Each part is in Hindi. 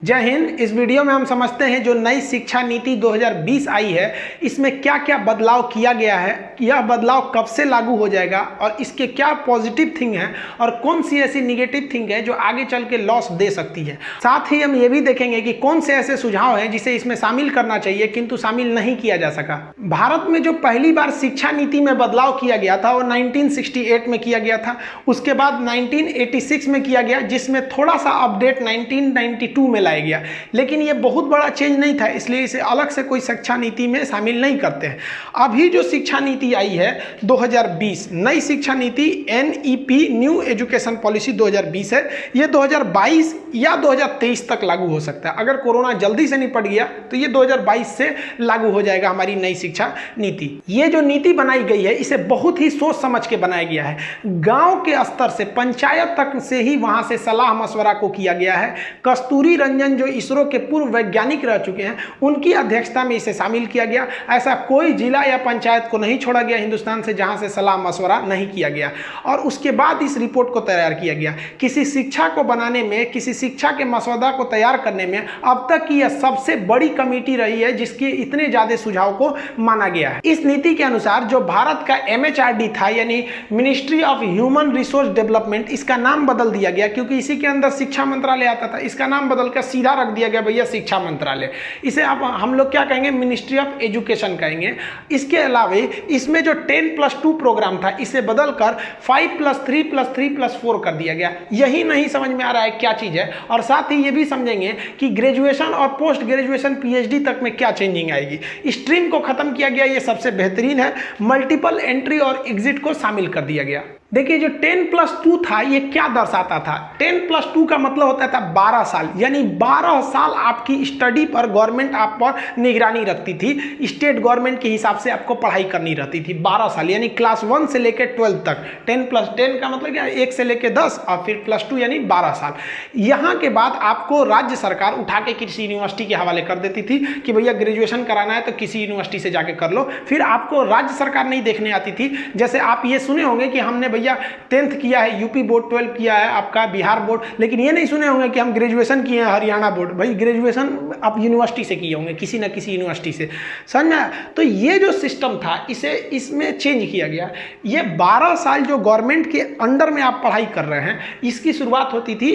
जय हिंद। इस वीडियो में हम समझते हैं जो नई शिक्षा नीति 2020 आई है इसमें क्या क्या बदलाव किया गया है, यह बदलाव कब से लागू हो जाएगा और इसके क्या पॉजिटिव थिंग है और कौन सी ऐसी निगेटिव थिंग है जो आगे चल के लॉस दे सकती है। साथ ही हम ये भी देखेंगे कि कौन से ऐसे सुझाव हैं जिसे इसमें शामिल करना चाहिए किंतु शामिल नहीं किया जा सका। भारत में जो पहली बार शिक्षा नीति में बदलाव किया गया था वो 1968 में किया गया था। उसके बाद 1986 में किया गया जिसमें थोड़ा सा अपडेट 1992 में लाया गया, लेकिन ये बहुत बड़ा चेंज नहीं था, इसलिए इसे अलग से कोई शिक्षा नीति में शामिल नहीं करते हैं। अभी जो शिक्षा नीति आई है 2020 नई शिक्षा नीति NEP न्यू एजुकेशन पॉलिसी 2020 है। ये 2022 या 2023 तक लागू हो सकता है। अगर कोरोना जल्दी से निपट गया तो ये 2022 से लागू हो जाएगा हमारी नई शिक्षा नीति। ये जो नीति बनाई गई है इसे बहुत ही सोच समझ के बनाया गया है। गांव के स्तर से पंचायत तक से ही वहां से सलाह मशवरा को किया गया है। कस्तूरी रंजन जो इसरो के पूर्व वैज्ञानिक रह चुके हैं उनकी अध्यक्षता में इसे शामिल किया गया। ऐसा कोई जिला या पंचायत को नहीं छोड़ा गया हिंदुस्तान से जहां से सलाह मशवरा नहीं किया गया। और उसके बाद इस रिपोर्ट को तैयार किया गया। किसी शिक्षा को बनाने में, किसी शिक्षा के मसौदा को तैयार करने में अब तक की यह सबसे बड़ी कमेटी रही है जिसके इतने ज्यादा सुझाव को माना गया है। इस नीति के अनुसार जो भारत का MHRD था यानी ministry of human resource development, इसका नाम बदल दिया गया क्योंकि इसी के अंदर शिक्षा मंत्रालय आता था। इसका नाम बदलकर सीधा रख दिया गया भैया शिक्षा मंत्रालय। इसे अब हम लोग क्या कहेंगे, मिनिस्ट्री ऑफ एजुकेशन कहेंगे। इसके अलावा इसमें जो 10+2 प्रोग्राम था इसे बदलकर 5+3+3+4 कर दिया गया। यही नहीं समझ में आ रहा है क्या चीज है। और साथ ही ये भी समझेंगे कि ग्रेजुएशन और पोस्ट ग्रेजुएशन PhD तक में क्या चेंजिंग आएगी। स्ट्रीम को खत्म किया गया, ये सबसे बेहतरीन है। मल्टीपल एंट्री और एग्जिट को शामिल कर दिया गया। देखिए जो 10+2 था ये क्या दर्शाता था। 10+2 का मतलब होता था 12 साल, यानी 12 साल आपकी स्टडी पर गवर्नमेंट आप पर निगरानी रखती थी। स्टेट गवर्नमेंट के हिसाब से आपको पढ़ाई करनी रहती थी 12 साल, यानी क्लास 1 से लेकर 12 तक। 10+10 का मतलब क्या, 1 से लेकर 10 और फिर +2 यानी 12 साल। यहाँ के बाद आपको राज्य सरकार उठा के किसी यूनिवर्सिटी के हवाले कर देती थी कि भैया ग्रेजुएशन कराना है तो किसी यूनिवर्सिटी से जाके कर लो। फिर आपको राज्य सरकार नहीं देखने आती थी। जैसे आप ये सुने होंगे कि हमने भैया 10th किया है यूपी बोर्ड, 12 किया है आपका बिहार बोर्ड, लेकिन ये नहीं सुने होंगे कि हम ग्रेजुएशन किए हैं हरियाणा बोर्ड। भाई ग्रेजुएशन आप यूनिवर्सिटी से किए होंगे, किसी ना किसी यूनिवर्सिटी से, समझा। तो ये जो सिस्टम था इसे इसमें चेंज किया गया। ये 12 साल जो गवर्नमेंट के अंडर में आप पढ़ाई कर रहे हैं, इसकी शुरुआत होती थी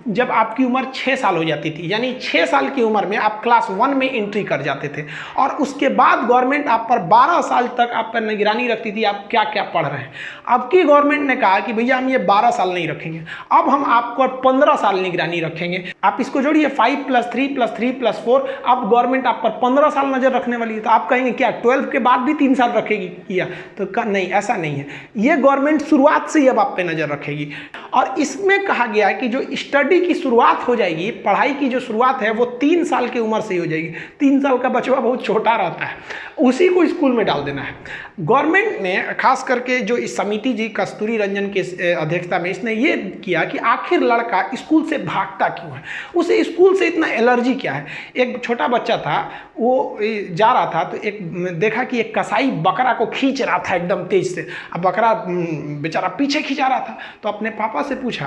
जब आपकी उम्र 6 साल हो जाती थी, यानी 6 साल की उम्र में आप क्लास 1 में एंट्री कर जाते थे। और उसके बाद गवर्नमेंट आप पर 12 साल तक आप पर निगरानी रखती थी आप क्या क्या पढ़ रहे हैं। अब की गवर्नमेंट ने कहा कि भैया हम ये 12 साल नहीं रखेंगे, अब हम आपको 15 साल निगरानी रखेंगे। आप इसको जोड़िए 5+3+3+4, अब गवर्नमेंट आप पर 15 साल नजर रखने वाली है। तो आप कहेंगे क्या 12 के बाद भी 3 साल रखेगी किया, तो नहीं, ऐसा नहीं है। ये गवर्नमेंट शुरुआत से ही अब आप पे नजर रखेगी। और इसमें कहा गया है कि जो स्टडी की शुरुआत हो जाएगी, पढ़ाई की जो शुरुआत है वो 3 साल की उम्र से ही हो जाएगी। 3 साल का बच्चा बहुत छोटा रहता है, उसी को स्कूल में डाल देना है। गवर्नमेंट ने खास करके जो इस समिति जी कस्तूरी रंजन के अध्यक्षता में इसने ये किया कि आखिर लड़का स्कूल से भागता क्यों है, उसे स्कूल से इतना एलर्जी क्या है। एक छोटा बच्चा था, वो जा रहा था तो एक देखा कि एक कसाई बकरा को खींच रहा था एकदम तेज से। अब बकरा बेचारा पीछे खींचा रहा था, तो अपने पापा से पूछा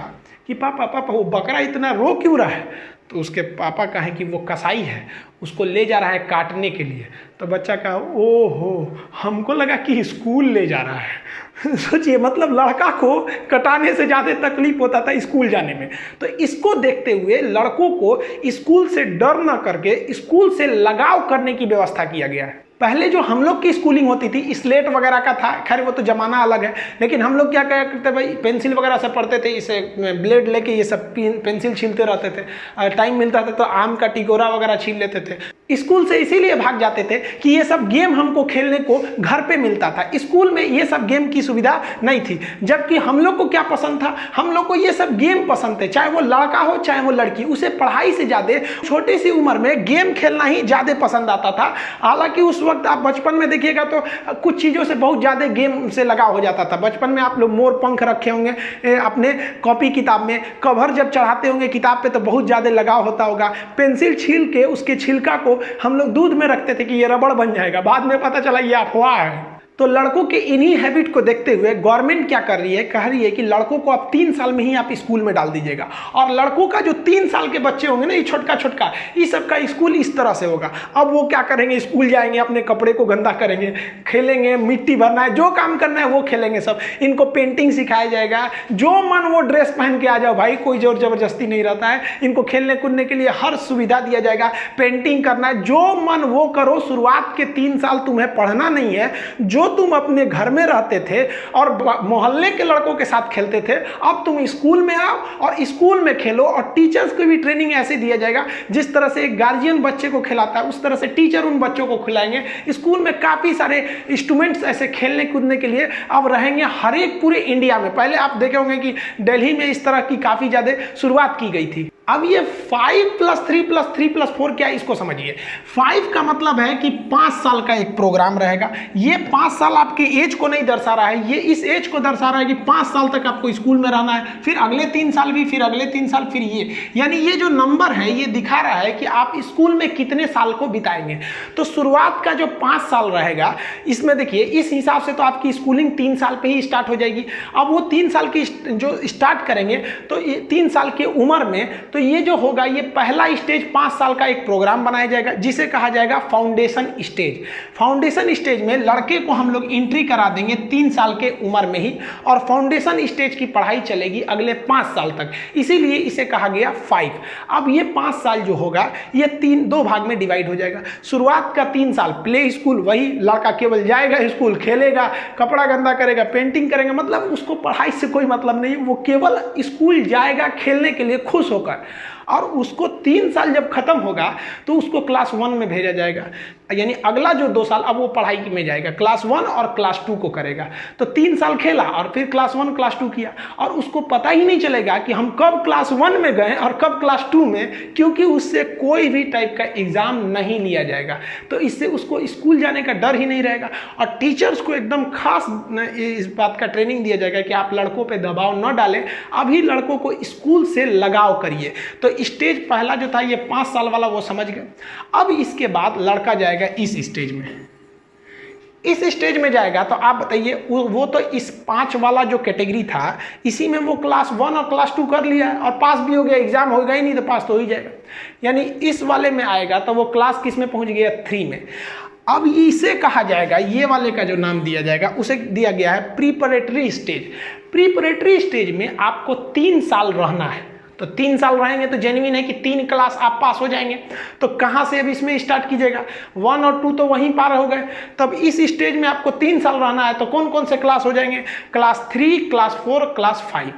कि पापा पापा वो बकरा इतना रो क्यों रहा है। तो उसके पापा कहें कि वो कसाई है, उसको ले जा रहा है काटने के लिए। तो बच्चा कहा ओहो, हमको लगा कि स्कूल ले जा रहा है। सोचिए, मतलब लड़का को कटाने से ज़्यादा तकलीफ होता था स्कूल जाने में। तो इसको देखते हुए लड़कों को स्कूल से डर न करके स्कूल से लगाव करने की व्यवस्था किया गया है। पहले जो हम लोग की स्कूलिंग होती थी स्लेट वगैरह का था, खैर वो तो जमाना अलग है, लेकिन हम लोग क्या करते भाई, पेंसिल वगैरह से पढ़ते थे, इसे ब्लेड लेके ये सब पेंसिल छीलते रहते थे। टाइम मिलता था तो आम का टिकोरा वगैरह छील लेते थे। स्कूल से इसीलिए भाग जाते थे कि ये सब गेम हमको खेलने को घर पे मिलता था, स्कूल में ये सब गेम की सुविधा नहीं थी। जबकि हम लोग को क्या पसंद था, हम लोग को ये सब गेम पसंद थे, चाहे वो लड़का हो चाहे वो लड़की, उसे पढ़ाई से ज़्यादा छोटी सी उम्र में गेम खेलना ही ज़्यादा पसंद आता था। हालांकि उस वक्त आप बचपन में देखिएगा तो कुछ चीज़ों से बहुत ज़्यादा गेम से लगाव हो जाता था। बचपन में आप लोग मोर पंख रखे होंगे अपने कॉपी किताब में, कवर जब चढ़ाते होंगे किताब पे तो बहुत ज़्यादा लगाव होता होगा। पेंसिल छील के उसके छिलका को हम लोग दूध में रखते थे कि ये रबड़ बन जाएगा, बाद में पता चला ये अफवाह है। तो लड़कों के इन्हीं हैबिट को देखते हुए गवर्नमेंट क्या कर रही है, कह रही है कि लड़कों को अब 3 साल में ही आप स्कूल में डाल दीजिएगा। और लड़कों का जो 3 साल के बच्चे होंगे ना, ये छोटका छोटका, इस सब का स्कूल इस तरह से होगा। अब वो क्या करेंगे, स्कूल जाएंगे, अपने कपड़े को गंदा करेंगे, खेलेंगे, मिट्टी भरना है, जो काम करना है वो खेलेंगे सब। इनको पेंटिंग सिखाया जाएगा, जो मन वो ड्रेस पहन के आ जाओ भाई, कोई जोर जबरदस्ती नहीं रहता है। इनको खेलने कूदने के लिए हर सुविधा दिया जाएगा, पेंटिंग करना है, जो मन वो करो। शुरुआत के 3 साल तुम्हें पढ़ना नहीं है, जो तुम अपने घर में रहते थे और मोहल्ले के लड़कों के साथ खेलते थे, अब तुम स्कूल में आओ और स्कूल में खेलो। और टीचर्स को भी ट्रेनिंग ऐसे दिया जाएगा, जिस तरह से एक गार्जियन बच्चे को खिलाता है उस तरह से टीचर उन बच्चों को खिलाएंगे। स्कूल में काफी सारे इंस्ट्रूमेंट्स ऐसे खेलने कूदने के लिए अब रहेंगे हर एक पूरे इंडिया में। पहले आप देखे होंगे कि दिल्ली में इस तरह की काफी ज्यादा शुरुआत की गई थी। अब ये 5+3+3+4 क्या है, इसको समझिए। 5 का मतलब है कि 5 साल का एक प्रोग्राम रहेगा। ये 5 साल आपके एज को नहीं दर्शा रहा है, ये इस एज को दर्शा रहा है कि 5 साल तक आपको स्कूल में रहना है, फिर अगले 3 साल भी, फिर अगले 3 साल, फिर ये, यानी ये जो नंबर है ये दिखा रहा है कि आप स्कूल में कितने साल को बिताएंगे। तो शुरुआत का जो 5 साल रहेगा, इसमें देखिए इस हिसाब से तो आपकी स्कूलिंग 3 साल पे ही स्टार्ट हो जाएगी। अब वो 3 साल की जो स्टार्ट करेंगे तो ये 3 साल की उम्र में, तो ये जो होगा, ये पहला स्टेज 5 साल का एक प्रोग्राम बनाया जाएगा जिसे कहा जाएगा फाउंडेशन स्टेज। फाउंडेशन स्टेज में लड़के को हम लोग एंट्री करा देंगे 3 साल के उम्र में ही, और फाउंडेशन स्टेज की पढ़ाई चलेगी अगले 5 साल तक, इसीलिए इसे कहा गया 5। अब ये 5 साल जो होगा ये 2 भाग में डिवाइड हो जाएगा। शुरुआत का 3 साल प्ले स्कूल, वही लड़का केवल जाएगा स्कूल, खेलेगा, कपड़ा गंदा करेगा, पेंटिंग करेगा, मतलब उसको पढ़ाई से कोई मतलब नहीं, वो केवल स्कूल जाएगा खेलने के लिए खुश होकर। और उसको 3 साल जब खत्म होगा तो उसको क्लास 1 में भेजा जाएगा, यानी अगला जो 2 साल अब वो पढ़ाई में जाएगा, क्लास 1 और क्लास 2 को करेगा। तो 3 साल खेला और फिर क्लास 1 क्लास 2 किया, और उसको पता ही नहीं चलेगा कि हम कब क्लास 1 में गए और कब क्लास 2 में, क्योंकि उससे कोई भी टाइप का एग्जाम नहीं लिया जाएगा। तो इससे उसको स्कूल जाने का डर ही नहीं रहेगा। और टीचर्स को एकदम खास इस बात का ट्रेनिंग दिया जाएगा कि आप लड़कों पर दबाव न डालें, अभी लड़कों को स्कूल से लगाव करिए। तो स्टेज पहला जो था ये 5 साल वाला, वो समझ गए। अब इसके बाद लड़का जाएगा इस स्टेज में। इस स्टेज में जाएगा तो आप बताइए, वो तो इस 5 वाला जो कैटेगरी था, इसी में वो क्लास 1 और क्लास 2 कर लिया और पास भी हो गया, एग्जाम होगा ही नहीं तो पास तो हो ही जाएगा। यानी इस वाले में आएगा तो वो क्लास किस में पहुंच गया, 3 में। अब इसे कहा जाएगा, ये वाले का जो नाम दिया जाएगा उसे दिया गया है प्रीपरेटरी स्टेज। प्रीपरेटरी स्टेज में आपको 3 साल रहना है। तो 3 साल रहेंगे तो जेन्युइन है कि 3 क्लास आप पास हो जाएंगे। तो कहाँ से अब इसमें स्टार्ट कीजिएगा, 1 और 2 तो वहीं पार हो गए। तब इस स्टेज में आपको 3 साल रहना है, तो कौन कौन से क्लास हो जाएंगे, क्लास 3, क्लास 4, क्लास 5।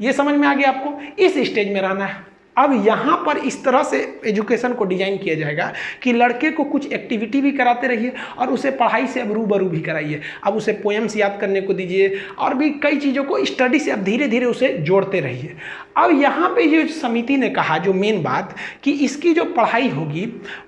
ये समझ में आ गया आपको, इस स्टेज में रहना है। अब यहाँ पर इस तरह से एजुकेशन को डिजाइन किया जाएगा कि लड़के को कुछ एक्टिविटी भी कराते रहिए और उसे पढ़ाई से अब रूबरू भी कराइए। अब उसे पोएम्स याद करने को दीजिए और भी कई चीज़ों को स्टडी से अब धीरे धीरे उसे जोड़ते रहिए। अब यहाँ पे ये समिति ने कहा जो मेन बात, कि इसकी जो पढ़ाई होगी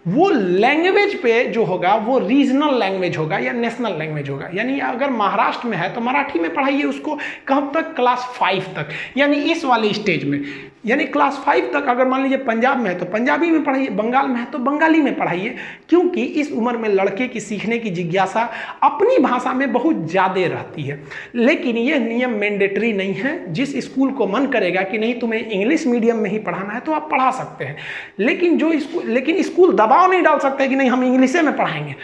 वो लैंग्वेज पे जो होगा वो रीजनल लैंग्वेज होगा या नेशनल लैंग्वेज होगा। यानी अगर महाराष्ट्र में है तो मराठी में पढ़ाइए उसको, कब तक, क्लास 5 तक, यानी इस वाले स्टेज में। यानी क्लास 5 तक अगर मान लीजिए पंजाब में है तो पंजाबी में पढ़ाइए, बंगाल में है तो बंगाली में पढ़ाइए, क्योंकि इस उम्र में लड़के की सीखने की जिज्ञासा अपनी भाषा में बहुत ज़्यादा रहती है। लेकिन यह नियम मैंडेटरी नहीं है। जिस स्कूल को मन करेगा कि नहीं तुम्हें इंग्लिश मीडियम में ही पढ़ाना है तो आप पढ़ा सकते हैं, लेकिन स्कूल दबाव नहीं डाल सकते कि नहीं हम इंग्लिश में पढ़ाएंगे।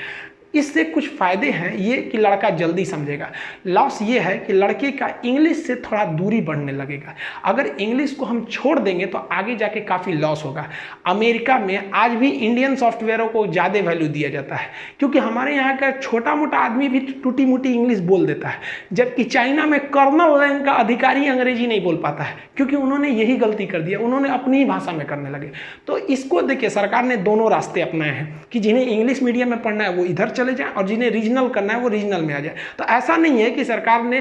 इससे कुछ फ़ायदे हैं ये कि लड़का जल्दी समझेगा। लॉस ये है कि लड़के का इंग्लिश से थोड़ा दूरी बढ़ने लगेगा। अगर इंग्लिश को हम छोड़ देंगे तो आगे जाके काफ़ी लॉस होगा। अमेरिका में आज भी इंडियन सॉफ्टवेयरों को ज़्यादा वैल्यू दिया जाता है, क्योंकि हमारे यहाँ का छोटा मोटा आदमी भी टूटी मोटी इंग्लिश बोल देता है, जबकि चाइना में कर्नल रैंक का अधिकारी अंग्रेजी नहीं बोल पाता है, क्योंकि उन्होंने यही गलती कर दिया, उन्होंने अपनी ही भाषा में करने लगे। तो इसको देखिए, सरकार ने दोनों रास्ते अपनाए हैं कि जिन्हें इंग्लिश मीडियम में पढ़ना है वो इधर चले जाए और जिन्हें रीजनल करना है वो रीजनल में आ जाए। तो ऐसा नहीं है कि सरकार ने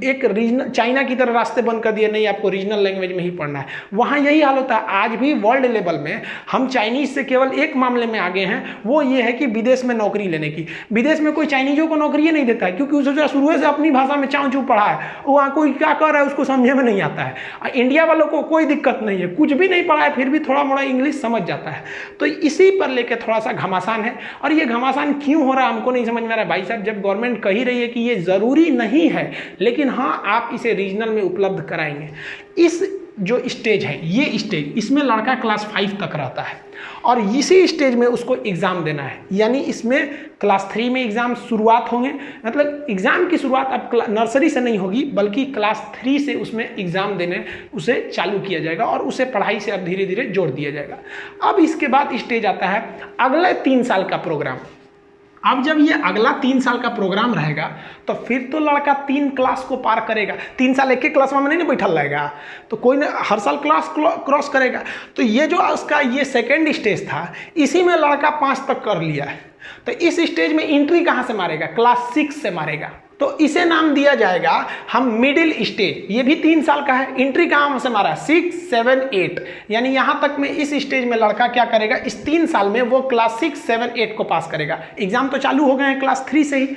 एक रीजनल चाइना की तरह रास्ते बंद कर दिए, नहीं आपको रीजनल लैंग्वेज में ही पढ़ना है। वहाँ यही हाल होता है। आज भी वर्ल्ड लेवल में हम चाइनीज से केवल एक मामले में आगे हैं, वो ये है कि विदेश में नौकरी लेने की। विदेश में कोई चाइनीजों को नौकरी नहीं देता है, क्योंकि उसे शुरू से अपनी भाषा में चाँव चू पढ़ा है, वहाँ कोई क्या कर रहा है उसको समझे में नहीं आता है। इंडिया वालों को कोई दिक्कत नहीं है, कुछ भी नहीं पढ़ा है फिर भी थोड़ा मोड़ा इंग्लिश समझ जाता है। तो इसी पर लेकर थोड़ा सा घमासान है। और ये घमासान क्यों हो रहा हमको नहीं समझ में आ रहा है। भाई साहब, जब गवर्नमेंट कह ही रही है कि ये ज़रूरी नहीं है, लेकिन हाँ आप इसे रीजनल में उपलब्ध कराएंगे। इस जो स्टेज है, ये स्टेज, इसमें लड़का क्लास 5 तक रहता है और इसी स्टेज में उसको एग्ज़ाम देना है। यानी इसमें क्लास 3 में एग्ज़ाम शुरुआत होंगे, मतलब एग्ज़ाम की शुरुआत अब नर्सरी से नहीं होगी, बल्कि क्लास 3 से उसमें एग्ज़ाम देने उसे चालू किया जाएगा और उसे पढ़ाई से अब धीरे धीरे जोड़ दिया जाएगा। अब इसके बाद स्टेज आता है अगले 3 साल का प्रोग्राम। अब जब ये अगला 3 साल का प्रोग्राम रहेगा तो फिर तो लड़का 3 क्लास को पार करेगा। 3 साल एक क्लास में नहीं ना बैठल रहेगा, तो कोई ना हर साल क्लास क्रॉस करेगा। तो ये जो उसका ये सेकेंड स्टेज था, इसी में लड़का 5 तक कर लिया है। तो इस स्टेज में एंट्री कहाँ से मारेगा? क्लास 6 से मारेगा। तो इसे नाम दिया जाएगा हम मिडिल स्टेज। ये भी 3 साल का है। एंट्री कहाँ से मारा? 6, 7, 8। यानी यहाँ तक में इस स्टेज में लड़का क्या करेगा? इस 3 साल में वो क्लास 6, 7, 8 को पास करेगा। एग्जाम तो चालू हो गए हैं क्लास 3 से ही।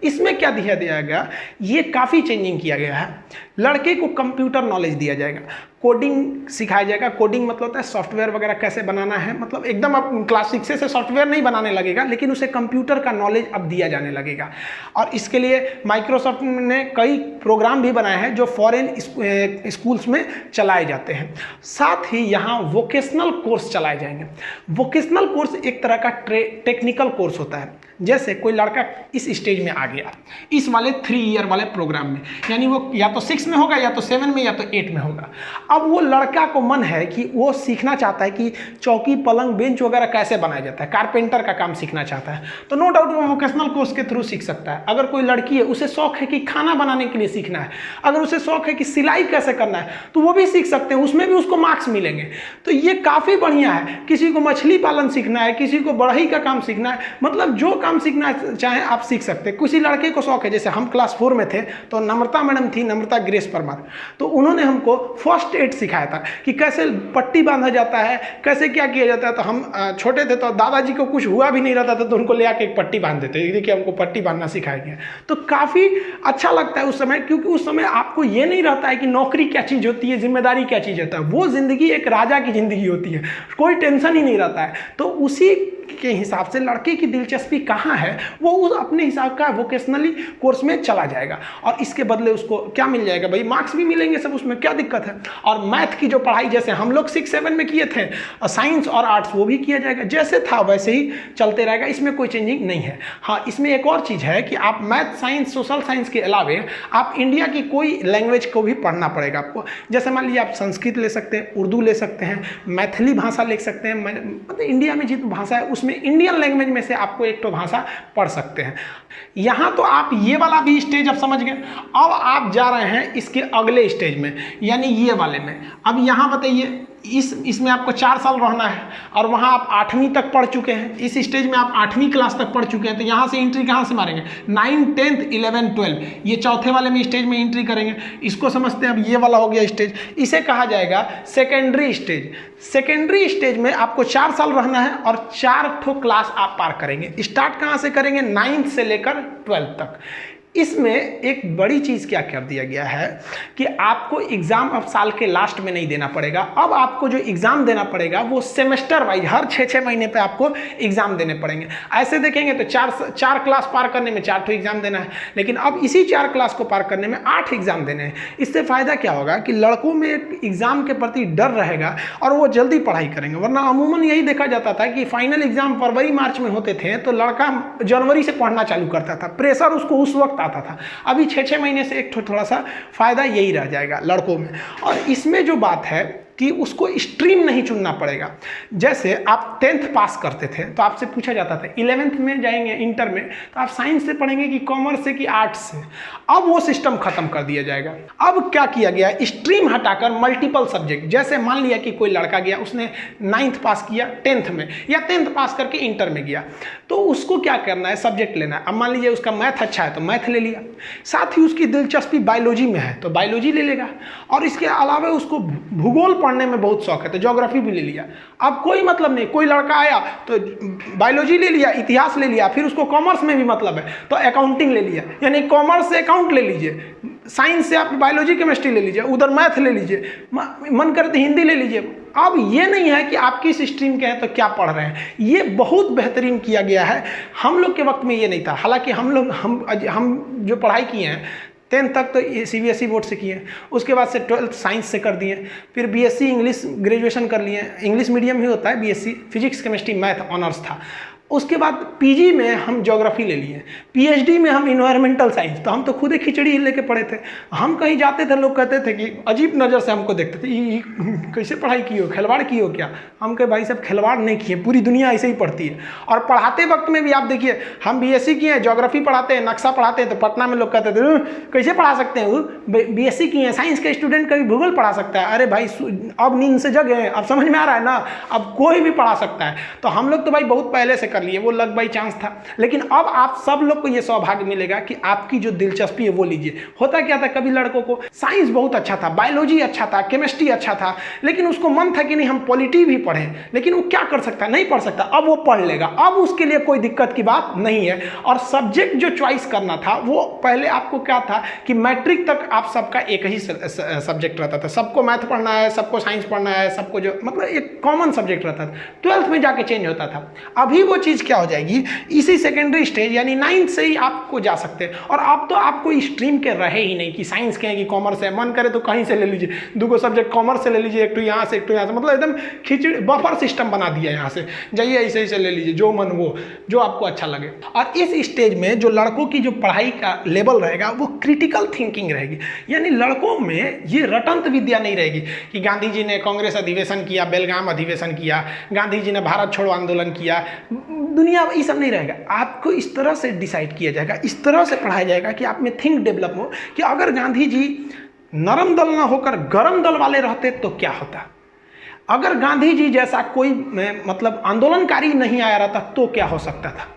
इसमें क्या दिया जाएगा? ये काफ़ी चेंजिंग किया गया है। लड़के को कंप्यूटर नॉलेज दिया जाएगा, कोडिंग सिखाया जाएगा। कोडिंग मतलब होता है सॉफ्टवेयर वगैरह कैसे बनाना है, मतलब एकदम अब क्लास 6 से सॉफ्टवेयर नहीं बनाने लगेगा, लेकिन उसे कंप्यूटर का नॉलेज अब दिया जाने लगेगा। और इसके लिए माइक्रोसॉफ्ट ने कई प्रोग्राम भी बनाए हैं जो फॉरेन स्कूल्स में चलाए जाते हैं। साथ ही यहाँ वोकेशनल कोर्स चलाए जाएंगे। वोकेशनल कोर्स एक तरह का टेक्निकल कोर्स होता है। जैसे कोई लड़का इस स्टेज में आ गया, इस वाले 3 ईयर वाले प्रोग्राम में, यानी वो या तो 6 में होगा, या तो 7 में, या तो 8 में होगा। अब वो लड़का को मन है कि वो सीखना चाहता है कि चौकी, पलंग, बेंच वगैरह कैसे बनाया जाता है, कारपेंटर का काम सीखना चाहता है, तो नो डाउट वो वोकेशनल कोर्स के थ्रू सीख सकता है। अगर कोई लड़की है, उसे शौक है कि खाना बनाने के लिए सीखना है, अगर उसे शौक है कि सिलाई कैसे करना है, तो वो भी सीख सकते हैं, उसमें भी उसको मार्क्स मिलेंगे। तो ये काफ़ी बढ़िया है। किसी को मछली पालन सीखना है, किसी को बढ़ई का काम सीखना है, मतलब जो काम सीखना चाहे आप सीख सकते हैं। किसी लड़के को शौक है, जैसे हम क्लास 4 में थे तो नम्रता मैडम थी, नम्रता ग्रेस परमार, तो उन्होंने हमको फर्स्ट एड सिखाया था कि कैसे पट्टी बांधा जाता है, कैसे क्या किया जाता है। तो हम छोटे थे तो दादाजी को कुछ हुआ भी नहीं रहता था तो उनको ले आके एक पट्टी बांध देते, देखिए हमको पट्टी बांधना सिखाया गया। तो काफ़ी अच्छा लगता है उस समय, क्योंकि उस समय आपको ये नहीं रहता है कि नौकरी क्या चीज़ होती है, जिम्मेदारी क्या चीज़ होता है। वो ज़िंदगी एक राजा की ज़िंदगी होती है, कोई टेंशन ही नहीं रहता है। तो उसी के हिसाब से लड़के की दिलचस्पी कहाँ है, वो उस अपने हिसाब का वोकेशनली कोर्स में चला जाएगा और इसके बदले उसको क्या मिल जाएगा? भाई मार्क्स भी मिलेंगे सब, उसमें क्या दिक्कत है। और मैथ की जो पढ़ाई जैसे हम लोग 6, 7 में किए थे, साइंस और आर्ट्स वो भी किया जाएगा, जैसे था वैसे ही चलते रहेगा, इसमें कोई चेंजिंग नहीं है। हाँ, इसमें एक और चीज़ है कि आप मैथ, साइंस, सोशल साइंस के अलावे आप इंडिया की कोई लैंग्वेज को भी पढ़ना पड़ेगा आपको। जैसे मान लीजिए आप संस्कृत ले सकते हैं, उर्दू ले सकते हैं, मैथिली भाषा ले सकते हैं, मतलब इंडिया में जितनी भाषा है उसमें इंडियन लैंग्वेज में से आपको एक तो भाषा पढ़ सकते हैं। यहाँ तो आप ये वाला भी स्टेज अब समझ गए। अब आप जा रहे हैं इसके अगले स्टेज में, यानी ये वाले में। अब यहाँ बताइए, इसमें आपको 4 साल रहना है और वहाँ आप 8वीं तक पढ़ चुके हैं। इस स्टेज में आप 8वीं क्लास तक पढ़ चुके हैं, तो यहाँ से एंट्री कहाँ से मारेंगे? 9, 10, 11, 12, ये चौथे वाले में स्टेज में एंट्री करेंगे। इसको समझते हैं। अब ये वाला हो गया स्टेज, इसे कहा जाएगा सेकेंडरी स्टेज। सेकेंडरी स्टेज में आपको 4 साल रहना है और 4 ठो क्लास आप पार करेंगे। स्टार्ट कहाँ से करेंगे? 9th से लेकर 12th तक। इसमें एक बड़ी चीज़ क्या कर दिया गया है कि आपको एग्ज़ाम अब साल के लास्ट में नहीं देना पड़ेगा। अब आपको जो एग्ज़ाम देना पड़ेगा वो सेमेस्टर वाइज हर 6-6 महीने पे आपको एग्ज़ाम देने पड़ेंगे। ऐसे देखेंगे तो 4 क्लास पार करने में 4 ठो एग्ज़ाम देना है, लेकिन अब इसी 4 क्लास को पार करने में 8 एग्ज़ाम देने हैं। इससे फ़ायदा क्या होगा कि लड़कों में एक एग्ज़ाम के प्रति डर रहेगा और वो जल्दी पढ़ाई करेंगे। वरना अमूमन यही देखा जाता था कि फाइनल एग्ज़ाम फरवरी मार्च में होते थे तो लड़का जनवरी से पढ़ना चालू करता था, प्रेशर उसको उस वक्त आता था। अभी 6-6 महीने से एक थोड़ा सा फायदा यही रह जाएगा लड़कों में। और इसमें जो बात है कि उसको स्ट्रीम नहीं चुनना पड़ेगा। जैसे आप 10th पास करते थे तो आपसे पूछा जाता था 11th में जाएंगे इंटर में तो आप साइंस से पढ़ेंगे कि कॉमर्स से कि आर्ट्स से। अब वो सिस्टम खत्म कर दिया जाएगा। अब क्या किया गया? स्ट्रीम हटाकर मल्टीपल सब्जेक्ट। जैसे मान लिया कि कोई लड़का गया, उसने 9th पास किया 10th में, या 10th पास करके इंटर में गया, तो उसको क्या करना है? सब्जेक्ट लेना है। अब मान लीजिए उसका मैथ अच्छा है तो मैथ ले लिया, साथ ही उसकी दिलचस्पी बायोलॉजी में है तो बायोलॉजी ले लेगा, और इसके अलावा उसको भूगोल पढ़ने में बहुत शौक है तो ज्योग्राफी भी ले लिया। अब कोई मतलब नहीं, कोई लड़का आया तो बायोलॉजी ले लिया, इतिहास ले लिया, फिर उसको कॉमर्स में भी मतलब है तो अकाउंटिंग ले लिया, यानी कॉमर्स से अकाउंट ले लीजिए, साइंस से आप बायोलॉजी केमिस्ट्री ले लीजिए, उधर मैथ ले लीजिए, मन करे तो हिंदी ले लीजिए। अब ये नहीं है कि आप किस स्ट्रीम के हैं तो क्या पढ़ रहे हैं, ये बहुत बेहतरीन किया गया है। हम लोग के वक्त में ये नहीं था। हालांकि हम जो पढ़ाई किए हैं 10th तक तो CBSE बोर्ड से किए, उसके बाद से 12th साइंस से कर दिए, फिर BSc इंग्लिश ग्रेजुएशन कर लिए। इंग्लिश मीडियम ही होता है BSc, physics chemistry math honours था। उसके बाद PG में हम ज्योग्राफी ले लिए, PhD में हम इन्वायरमेंटल साइंस। तो हम तो खुद ही खिचड़ी लेके पढ़े थे। हम कहीं जाते थे, लोग कहते थे कि अजीब नज़र से हमको देखते थे, ये कैसे पढ़ाई की हो, खिलवाड़ की हो क्या? हम कहे भाई साहब खिलवाड़ नहीं किए, पूरी दुनिया ऐसे ही पढ़ती है। और पढ़ाते वक्त में भी आप देखिए, हम BSc किए हैं, ज्योग्राफी पढ़ाते हैं, नक्शा पढ़ाते हैं, तो पटना में लोग कहते थे कैसे पढ़ा सकते हैं, BSc किए हैं, साइंस के स्टूडेंट कभी भूगोल पढ़ा सकता है? अरे भाई अब नींद से जगे हैं, अब समझ में आ रहा है ना, अब कोई भी पढ़ा सकता है। तो हम लोग तो भाई बहुत पहले से कर लिए, वो लक बाई चांस था। लेकिन अब आप सब लोग को ये सौभाग्य मिलेगा कि आपकी जो दिलचस्पी है वो लीजिए। होता क्या था, कभी लड़कों को साइंस बहुत अच्छा था, बायोलॉजी अच्छा था, केमिस्ट्री अच्छा था, लेकिन उसको मन था कि नहीं हम पॉलिटी भी पढ़ें, लेकिन वो क्या कर सकता है, नहीं पढ़ सकता। अब वो पढ़ लेगा, अब उसके लिए कोई दिक्कत की बात नहीं है। और सब्जेक्ट जो चॉइस करना था वो पहले आपको क्या था कि मैट्रिक तक आप सबका एक ही सब्जेक्ट रहता था, सबको मैथ पढ़ना है, सबको साइंस पढ़ना है, सबको जो मतलब एक कॉमन सब्जेक्ट रहता था। 12th में जाके चेंज होता था। अभी वो चीज़ क्या हो जाएगी, इसी सेकेंडरी स्टेज यानी 9th से ही आपको जा सकते हैं। और अब तो आपको स्ट्रीम के रहे ही नहीं कि साइंस के हैं कि कॉमर्स है, मन करे तो कहीं से ले लीजिए, 2 सब्जेक्ट कॉमर्स से ले लीजिए, एक तो यहाँ से एक तो यहाँ से, मतलब एकदम खिचड़ी बफर सिस्टम बना दिया। यहाँ से जाइए ऐसे ऐसे ले लीजिए, जो मन वो जो आपको अच्छा लगे। और इस स्टेज में जो लड़कों की जो पढ़ाई का लेवल रहेगा वो क्रिटिकल थिंकिंग रहेगी, यानी लड़कों में ये रटंत विद्या नहीं रहेगी कि गांधी जी ने कांग्रेस अधिवेशन किया, बेलगाम अधिवेशन किया, गांधी जी ने भारत छोड़ो आंदोलन किया, दुनिया ये सब नहीं रहेगा। आपको इस तरह से डिसाइड किया जाएगा, इस तरह से पढ़ाया जाएगा कि आप में थिंक डेवलप हो कि अगर गांधी जी नरम दल ना होकर गरम दल वाले रहते तो क्या होता, अगर गांधी जी जैसा कोई मतलब आंदोलनकारी नहीं आया रहता तो क्या हो सकता था।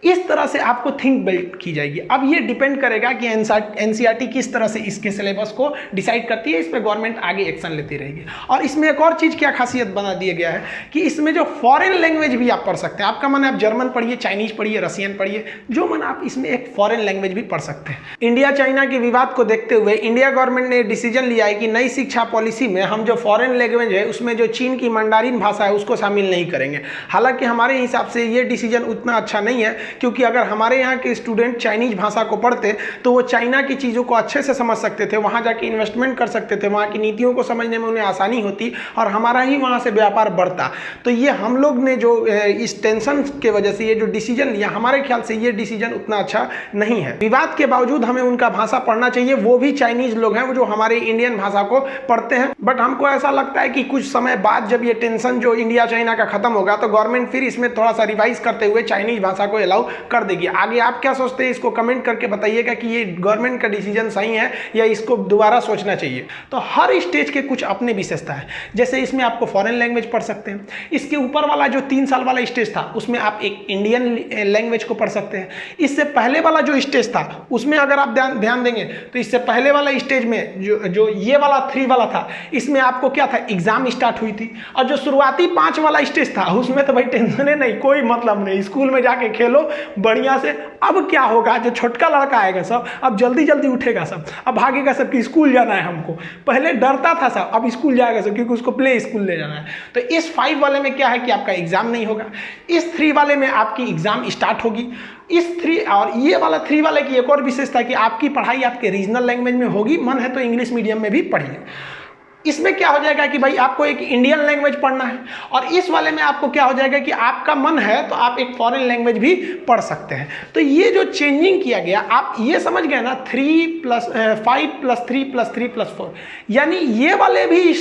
इस तरह से आपको थिंक बिल्ड की जाएगी। अब ये डिपेंड करेगा कि NCERT किस तरह से इसके सिलेबस को डिसाइड करती है, इस पर गवर्नमेंट आगे एक्शन लेती रहेगी। और इसमें एक और चीज़ क्या खासियत बना दिया गया है कि इसमें जो फॉरेन लैंग्वेज भी आप पढ़ सकते हैं। आपका मन है आप जर्मन पढ़िए, चाइनीज पढ़िए, रशियन पढ़िए, जो मन आप इसमें एक फॉरेन लैंग्वेज भी पढ़ सकते हैं। इंडिया चाइना के विवाद को देखते हुए इंडिया गवर्नमेंट ने डिसीजन लिया है कि नई शिक्षा पॉलिसी में हम जो फॉरेन लैंग्वेज है उसमें जो चीन की मंडारिन भाषा है उसको शामिल नहीं करेंगे। हालांकि हमारे हिसाब से ये डिसीजन उतना अच्छा नहीं है, क्योंकि अगर हमारे यहाँ के स्टूडेंट चाइनीज भाषा को पढ़ते तो वो चाइना की चीज़ों को अच्छे से समझ सकते थे, वहाँ जाके इन्वेस्टमेंट कर सकते थे, वहाँ की नीतियों को समझने में उन्हें आसानी होती और हमारा ही वहाँ से व्यापार बढ़ता। तो ये हम लोग ने जो इस टेंशन के वजह से ये जो डिसीजन लिया, हमारे ख्याल से ये डिसीजन उतना अच्छा नहीं है। विवाद के बावजूद हमें उनका भाषा पढ़ना चाहिए, वो भी चाइनीज लोग हैं वो जो हमारे इंडियन भाषा को पढ़ते हैं। बट हमको ऐसा लगता है कि कुछ समय बाद जब ये टेंशन जो इंडिया चाइना का खत्म होगा तो गवर्नमेंट फिर इसमें थोड़ा सा रिवाइज करते हुए चाइनीज भाषा को अलाउ कर देगी। आगे आप क्या सोचते हैं इसको कमेंट करके बताइएगा कि ये गवर्नमेंट का डिसीजन सही है या इसको दोबारा सोचना चाहिए। तो हर स्टेज के कुछ अपने विशेषता है, जैसे इसमें आपको फॉरेन लैंग्वेज पढ़ सकते हैं। इसके ऊपर वाला जो 3 साल वाला स्टेज था उसमें आप एक इंडियन लैंग्वेज को पढ़ सकते हैं। इससे पहले वाला जो स्टेज था उसमें अगर आप ध्यान देंगे तो इससे पहले वाला स्टेज में जो ये वाला 3 वाला था इसमें आपको क्या था, एग्जाम स्टार्ट हुई थी। और जो शुरुआती 5 वाला स्टेज था उसमें तो भाई टेंशन नहीं, कोई मतलब नहीं, स्कूल में जाके खेलो बढ़िया से। अब क्या होगा, जो छोटका लड़का आएगा सब अब जल्दी जल्दी उठेगा, सब अब भागेगा सब कि स्कूल जाना है हमको। पहले डरता था सब, अब स्कूल जाएगा सब क्योंकि उसको प्ले स्कूल ले जाना है। तो इस 5 वाले में क्या है कि आपका एग्जाम नहीं होगा। इस 3 वाले में आपकी एग्जाम स्टार्ट होगी। इस 3 और ये वाला 3 वाले की एक और विशेषता है कि आपकी पढ़ाई आपके रीजनल लैंग्वेज में होगी, मन है तो इंग्लिश मीडियम में भी पढ़िए। इसमें क्या हो जाएगा कि भाई आपको एक इंडियन लैंग्वेज पढ़ना है, और इस वाले में आपको क्या हो जाएगा कि आपका मन है तो आप एक फॉरेन लैंग्वेज भी पढ़ सकते हैं। तो ये जो चेंजिंग किया गया, आप ये समझ गए ना, 5 + 3 + 3 + 4, यानी ये वाले भी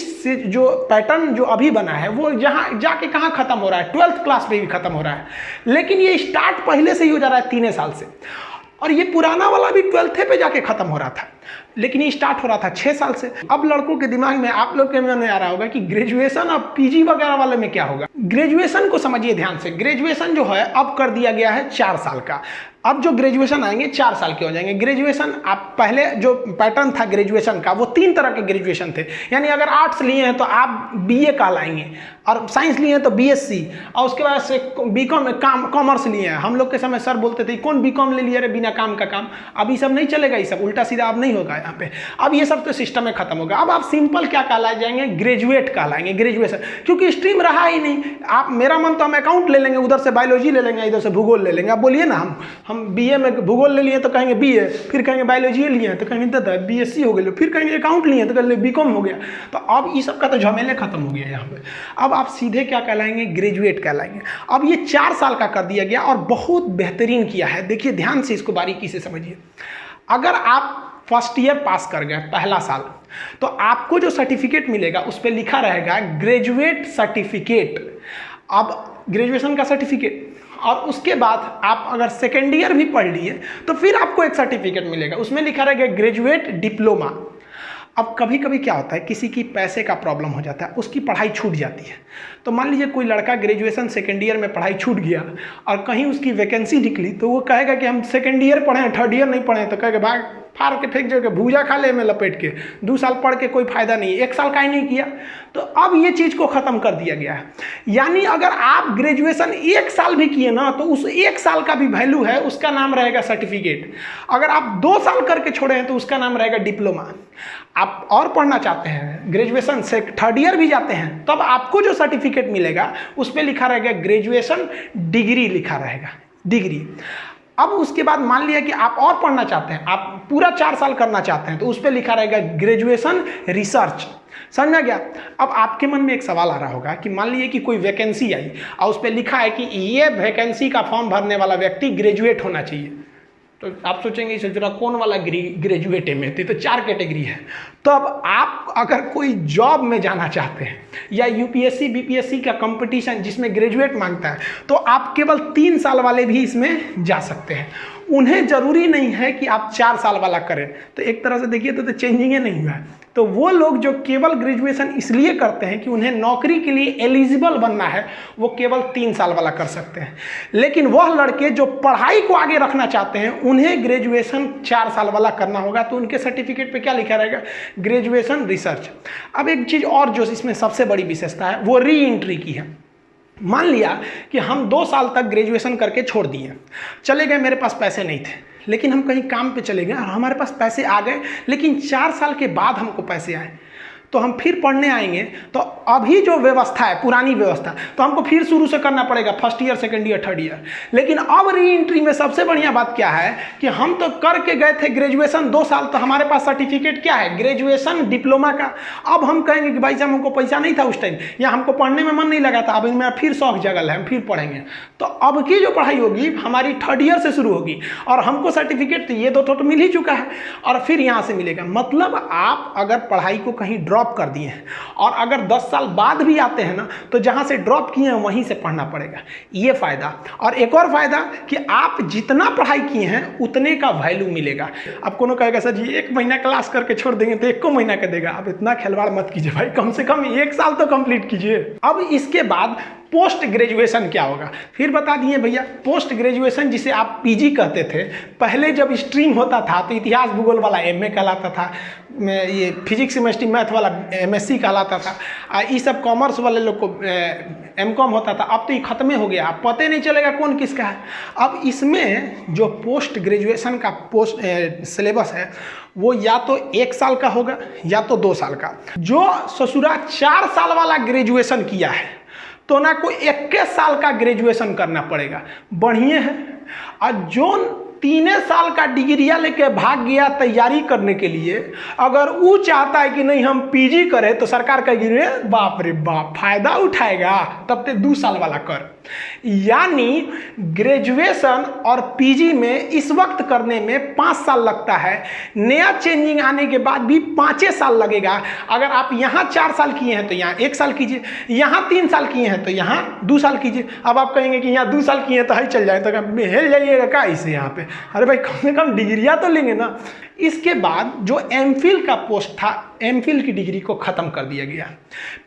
जो पैटर्न जो अभी बना है वो जहाँ जाके कहाँ खत्म हो रहा है, 12th क्लास में भी खत्म हो रहा है। लेकिन ये स्टार्ट पहले से ही हो जा रहा है 3 साल से, और ये पुराना वाला भी 12th पे जाके खत्म हो रहा था, लेकिन ये स्टार्ट हो रहा था 6 साल से। अब लड़कों के दिमाग में, आप लोग के मन में आ रहा होगा कि ग्रेजुएशन और PG वगैरह वाले में क्या होगा। ग्रेजुएशन को समझिए ध्यान से, ग्रेजुएशन जो है अब कर दिया गया है 4 साल का। अब जो ग्रेजुएशन आएंगे 4 साल के हो जाएंगे। ग्रेजुएशन आप पहले जो पैटर्न था ग्रेजुएशन का वो 3 तरह के ग्रेजुएशन थे, यानी अगर आर्ट्स लिए हैं तो आप BA कहलाएंगे, और साइंस लिए हैं तो BSc, और उसके बाद से BCom कॉमर्स लिए हैं। हम लोग के समय सर बोलते थे कौन BCom ले लिया रे, बिना काम का काम। अब ये सब नहीं चलेगा, ये सब उल्टा सीधा अब नहीं होगा यहाँ पे। अब ये सब तो सिस्टम में खत्म होगा। अब आप सिंपल क्या कहलाए जाएंगे, ग्रेजुएट कहलाएंगे, ग्रेजुएशन, क्योंकि स्ट्रीम रहा ही नहीं। आप मेरा मन तो हम अकाउंट ले लेंगे, उधर से बायोलॉजी ले लेंगे, इधर से भूगोल ले लेंगे। आप बोलिए ना, हम बीए में भूगोल ले लिए तो कहेंगे बीए, फिर कहेंगे बायोलॉजी लिए तो कहेंगे दादा बीएससी हो गया, फिर कहेंगे अकाउंट लिए तो कहेंगे बीकॉम हो गया। तो अब ये सब का तो झमेले खत्म हो गया यहाँ पे। अब आप सीधे क्या कहलाएंगे, ग्रेजुएट कहलाएंगे। अब ये 4 साल का कर दिया गया और बहुत बेहतरीन किया है। देखिए ध्यान से इसको बारीकी से समझिए। अगर आप फर्स्ट ईयर पास कर गए, पहला साल, तो आपको जो सर्टिफिकेट मिलेगा उस पर लिखा रहेगा ग्रेजुएट सर्टिफिकेट। अब ग्रेजुएशन का सर्टिफिकेट, और उसके बाद आप अगर सेकेंड ईयर भी पढ़ लिए तो फिर आपको एक सर्टिफिकेट मिलेगा, उसमें लिखा रहेगा ग्रेजुएट डिप्लोमा। अब कभी कभी क्या होता है, किसी की पैसे का प्रॉब्लम हो जाता है, उसकी पढ़ाई छूट जाती है। तो मान लीजिए कोई लड़का ग्रेजुएशन सेकेंड ईयर में पढ़ाई छूट गया और कहीं उसकी वैकेंसी निकली, तो वो कहेगा कि हम सेकेंड ईयर पढ़े, थर्ड ईयर नहीं पढ़े, तो कहेगा भाग फाड़ के फेंक जो, भूजा खा ले में लपेट के, 2 साल पढ़ के कोई फायदा नहीं, 1 साल का ही नहीं किया। तो अब ये चीज़ को ख़त्म कर दिया गया है। यानी अगर आप ग्रेजुएशन 1 साल भी किए ना, तो उस 1 साल का भी वैल्यू है, उसका नाम रहेगा सर्टिफिकेट। अगर आप 2 साल करके छोड़े हैं तो उसका नाम रहेगा डिप्लोमा। आप और पढ़ना चाहते हैं, ग्रेजुएशन से थर्ड ईयर भी जाते हैं, तब आपको जो सर्टिफिकेट मिलेगा उस पर लिखा रहेगा ग्रेजुएशन डिग्री, लिखा रहेगा डिग्री। अब उसके बाद मान लिया कि आप और पढ़ना चाहते हैं, आप पूरा 4 साल करना चाहते हैं, तो उस पर लिखा रहेगा ग्रेजुएशन रिसर्च। समझ में गया? अब आपके मन में एक सवाल आ रहा होगा कि मान लीजिए कि कोई वैकेंसी आई और उस पर लिखा है कि ये वैकेंसी का फॉर्म भरने वाला व्यक्ति ग्रेजुएट होना चाहिए, तो आप सोचेंगे इसे जरा कौन वाला ग्रेजुएट में थे, तो 4 कैटेगरी है। तो अब आप अगर कोई जॉब में जाना चाहते हैं या यूपीएससी बीपीएससी का कंपटीशन जिसमें ग्रेजुएट मांगता है, तो आप केवल 3 साल वाले भी इसमें जा सकते हैं। उन्हें जरूरी नहीं है कि आप 4 साल वाला करें। तो एक तरह से देखिए तो चेंजिंग नहीं हुआ है। तो वो लोग जो केवल ग्रेजुएशन इसलिए करते हैं कि उन्हें नौकरी के लिए एलिजिबल बनना है, वो केवल 3 साल वाला कर सकते हैं। लेकिन वह लड़के जो पढ़ाई को आगे रखना चाहते हैं, उन्हें ग्रेजुएशन 4 साल वाला करना होगा। तो उनके सर्टिफिकेट पे क्या लिखा रहेगा, ग्रेजुएशन रिसर्च। अब एक चीज़ और जो इसमें सबसे बड़ी विशेषता है, वो री एंट्री की है। मान लिया कि हम 2 साल तक ग्रेजुएशन करके छोड़ दिए, चले गए, मेरे पास पैसे नहीं थे, लेकिन हम कहीं काम पे चले गए और हमारे पास पैसे आ गए, लेकिन 4 साल के बाद हमको पैसे आए, तो हम फिर पढ़ने आएंगे, तो अभी जो व्यवस्था है पुरानी व्यवस्था, तो हमको फिर शुरू से करना पड़ेगा, first year second year third year. लेकिन अब री एंट्री में सबसे बढ़िया बात क्या है कि हम तो करके गए थे ग्रेजुएशन 2 साल, तो हमारे पास सर्टिफिकेट क्या है, ग्रेजुएशन डिप्लोमा का। अब हम कहेंगे कि भाई साहब हमको पैसा नहीं था उस टाइम, या हमको पढ़ने में मन नहीं लगा था, अब मेरा फिर शौक जगल है, हम फिर पढ़ेंगे। तो अब की जो पढ़ाई होगी हमारी थर्ड ईयर से शुरू होगी, और हमको सर्टिफिकेट तो ये 2 तो मिल ही चुका है, और फिर यहाँ से मिलेगा। मतलब आप अगर पढ़ाई को कहीं ड्रॉप कर दिए हैं और अगर 10 साल बाद भी आते हैं ना, तो जहां से ड्रॉप किए हैं वहीं से पढ़ना पड़ेगा, ये फायदा। और एक और फायदा कि आप जितना पढ़ाई किए हैं उतने का वैल्यू मिलेगा। अब कोनो कहेगा सर जी 1 महीना क्लास करके छोड़ देंगे तो 1 महीना का देगा, अब इतना खिलवाड़ मत कीजिए भाई, कम से कम 1 साल तो कंप्लीट कीजिए। अब इसके बाद पोस्ट ग्रेजुएशन क्या होगा, फिर बता दिए भैया। पोस्ट ग्रेजुएशन जिसे आप पीजी कहते थे, पहले जब स्ट्रीम होता था तो इतिहास भूगोल वाला एमए कहलाता था, ये फिजिक्स केमिस्ट्री मैथ वाला एमएससी कहलाता था, ये सब कॉमर्स वाले लोग को एमकॉम होता था। अब तो ये खत्म हो गया, अब पता ही नहीं चलेगा कौन किसका है। अब इसमें जो पोस्ट ग्रेजुएशन का पोस्ट सिलेबस है वो या तो 1 साल का होगा या तो 2 साल का। जो ससुरा 4 साल वाला ग्रेजुएशन किया है तो ना कोई 21 साल का ग्रेजुएशन करना पड़ेगा, बढ़िया है। और जो 3 साल का डिग्रिया लेके भाग गया तैयारी करने के लिए, अगर वो चाहता है कि नहीं हम पीजी करें, तो सरकार कहेगी रे बाप रे बाप फायदा उठाएगा, तब ते 2 साल वाला कर। यानी ग्रेजुएशन और पीजी में इस वक्त करने में 5 साल लगता है, नया चेंजिंग आने के बाद भी 5 साल लगेगा। अगर आप यहाँ 4 साल किए हैं तो यहाँ 1 साल कीजिए, यहाँ 3 साल किए हैं तो यहाँ 2 साल कीजिए। अब आप कहेंगे कि यहाँ 2 साल किए हैं तो ही चल जाए, तो हेल जाइएगा क्या इसे यहाँ पे, अरे भाई कम से कम डिग्रियाँ तो लेंगे ना। इसके बाद जो एमफिल का पोस्ट था एमफिल की डिग्री को ख़त्म कर दिया गया।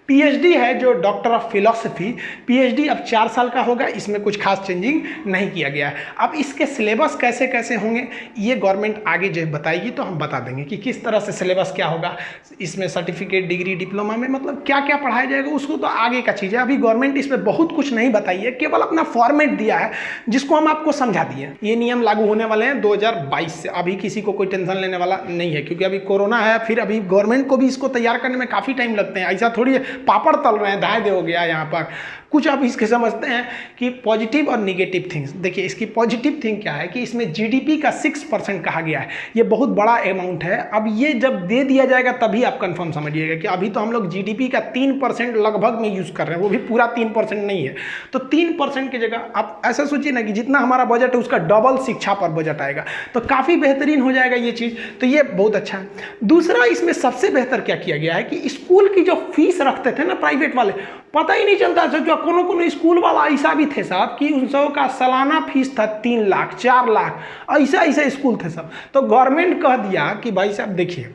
पीएचडी है जो डॉक्टर ऑफ फिलॉसफी, पीएचडी अब 4 साल का होगा, इसमें कुछ खास चेंजिंग नहीं किया गया है। अब इसके सिलेबस कैसे कैसे होंगे ये गवर्नमेंट आगे जो बताएगी तो हम बता देंगे कि किस तरह से सिलेबस क्या होगा, इसमें सर्टिफिकेट, डिग्री, डिप्लोमा में मतलब क्या क्या पढ़ाया जाएगा उसको तो आगे का चीज़ है। अभी गवर्नमेंट इसमें बहुत कुछ नहीं बताई है, केवल अपना फॉर्मेट दिया है जिसको हम आपको समझा दिए। ये नियम लागू होने वाले हैं 2022 से, अभी किसी को कोई टेंशन लेने वाला नहीं है क्योंकि अभी कोरोना है, फिर अभी गवर्नमेंट को भी इसको तैयार करने में काफ़ी टाइम लगते हैं। ऐसा थोड़ी पापड़ तल रहे हैं, दाएं दे हो गया यहाँ पर। कुछ आप इसके समझते हैं कि पॉजिटिव और निगेटिव थिंग्स। देखिए इसकी पॉजिटिव थिंग क्या है कि इसमें जीडीपी का 6% कहा गया है, ये बहुत बड़ा अमाउंट है। अब ये जब दे दिया जाएगा तभी आप कंफर्म समझिएगा कि अभी तो हम लोग जीडीपी का 3% लगभग में यूज़ कर रहे हैं, वो भी पूरा 3% नहीं है। तो 3% की जगह आप ऐसा सोचिए ना कि जितना हमारा बजट है उसका डबल शिक्षा पर बजट आएगा, तो काफ़ी बेहतरीन हो जाएगा ये चीज़, तो ये बहुत अच्छा है। दूसरा इसमें सबसे बेहतर क्या किया गया है कि स्कूल की जो फीस रखते थे ना प्राइवेट वाले, पता ही नहीं चलता था। जो कोनो स्कूल वाला ऐसा भी थे साहब कि उन सब का सालाना फीस था 3 लाख 4 लाख, ऐसा स्कूल थे सब। तो गवर्नमेंट कह दिया कि भाई साहब देखिए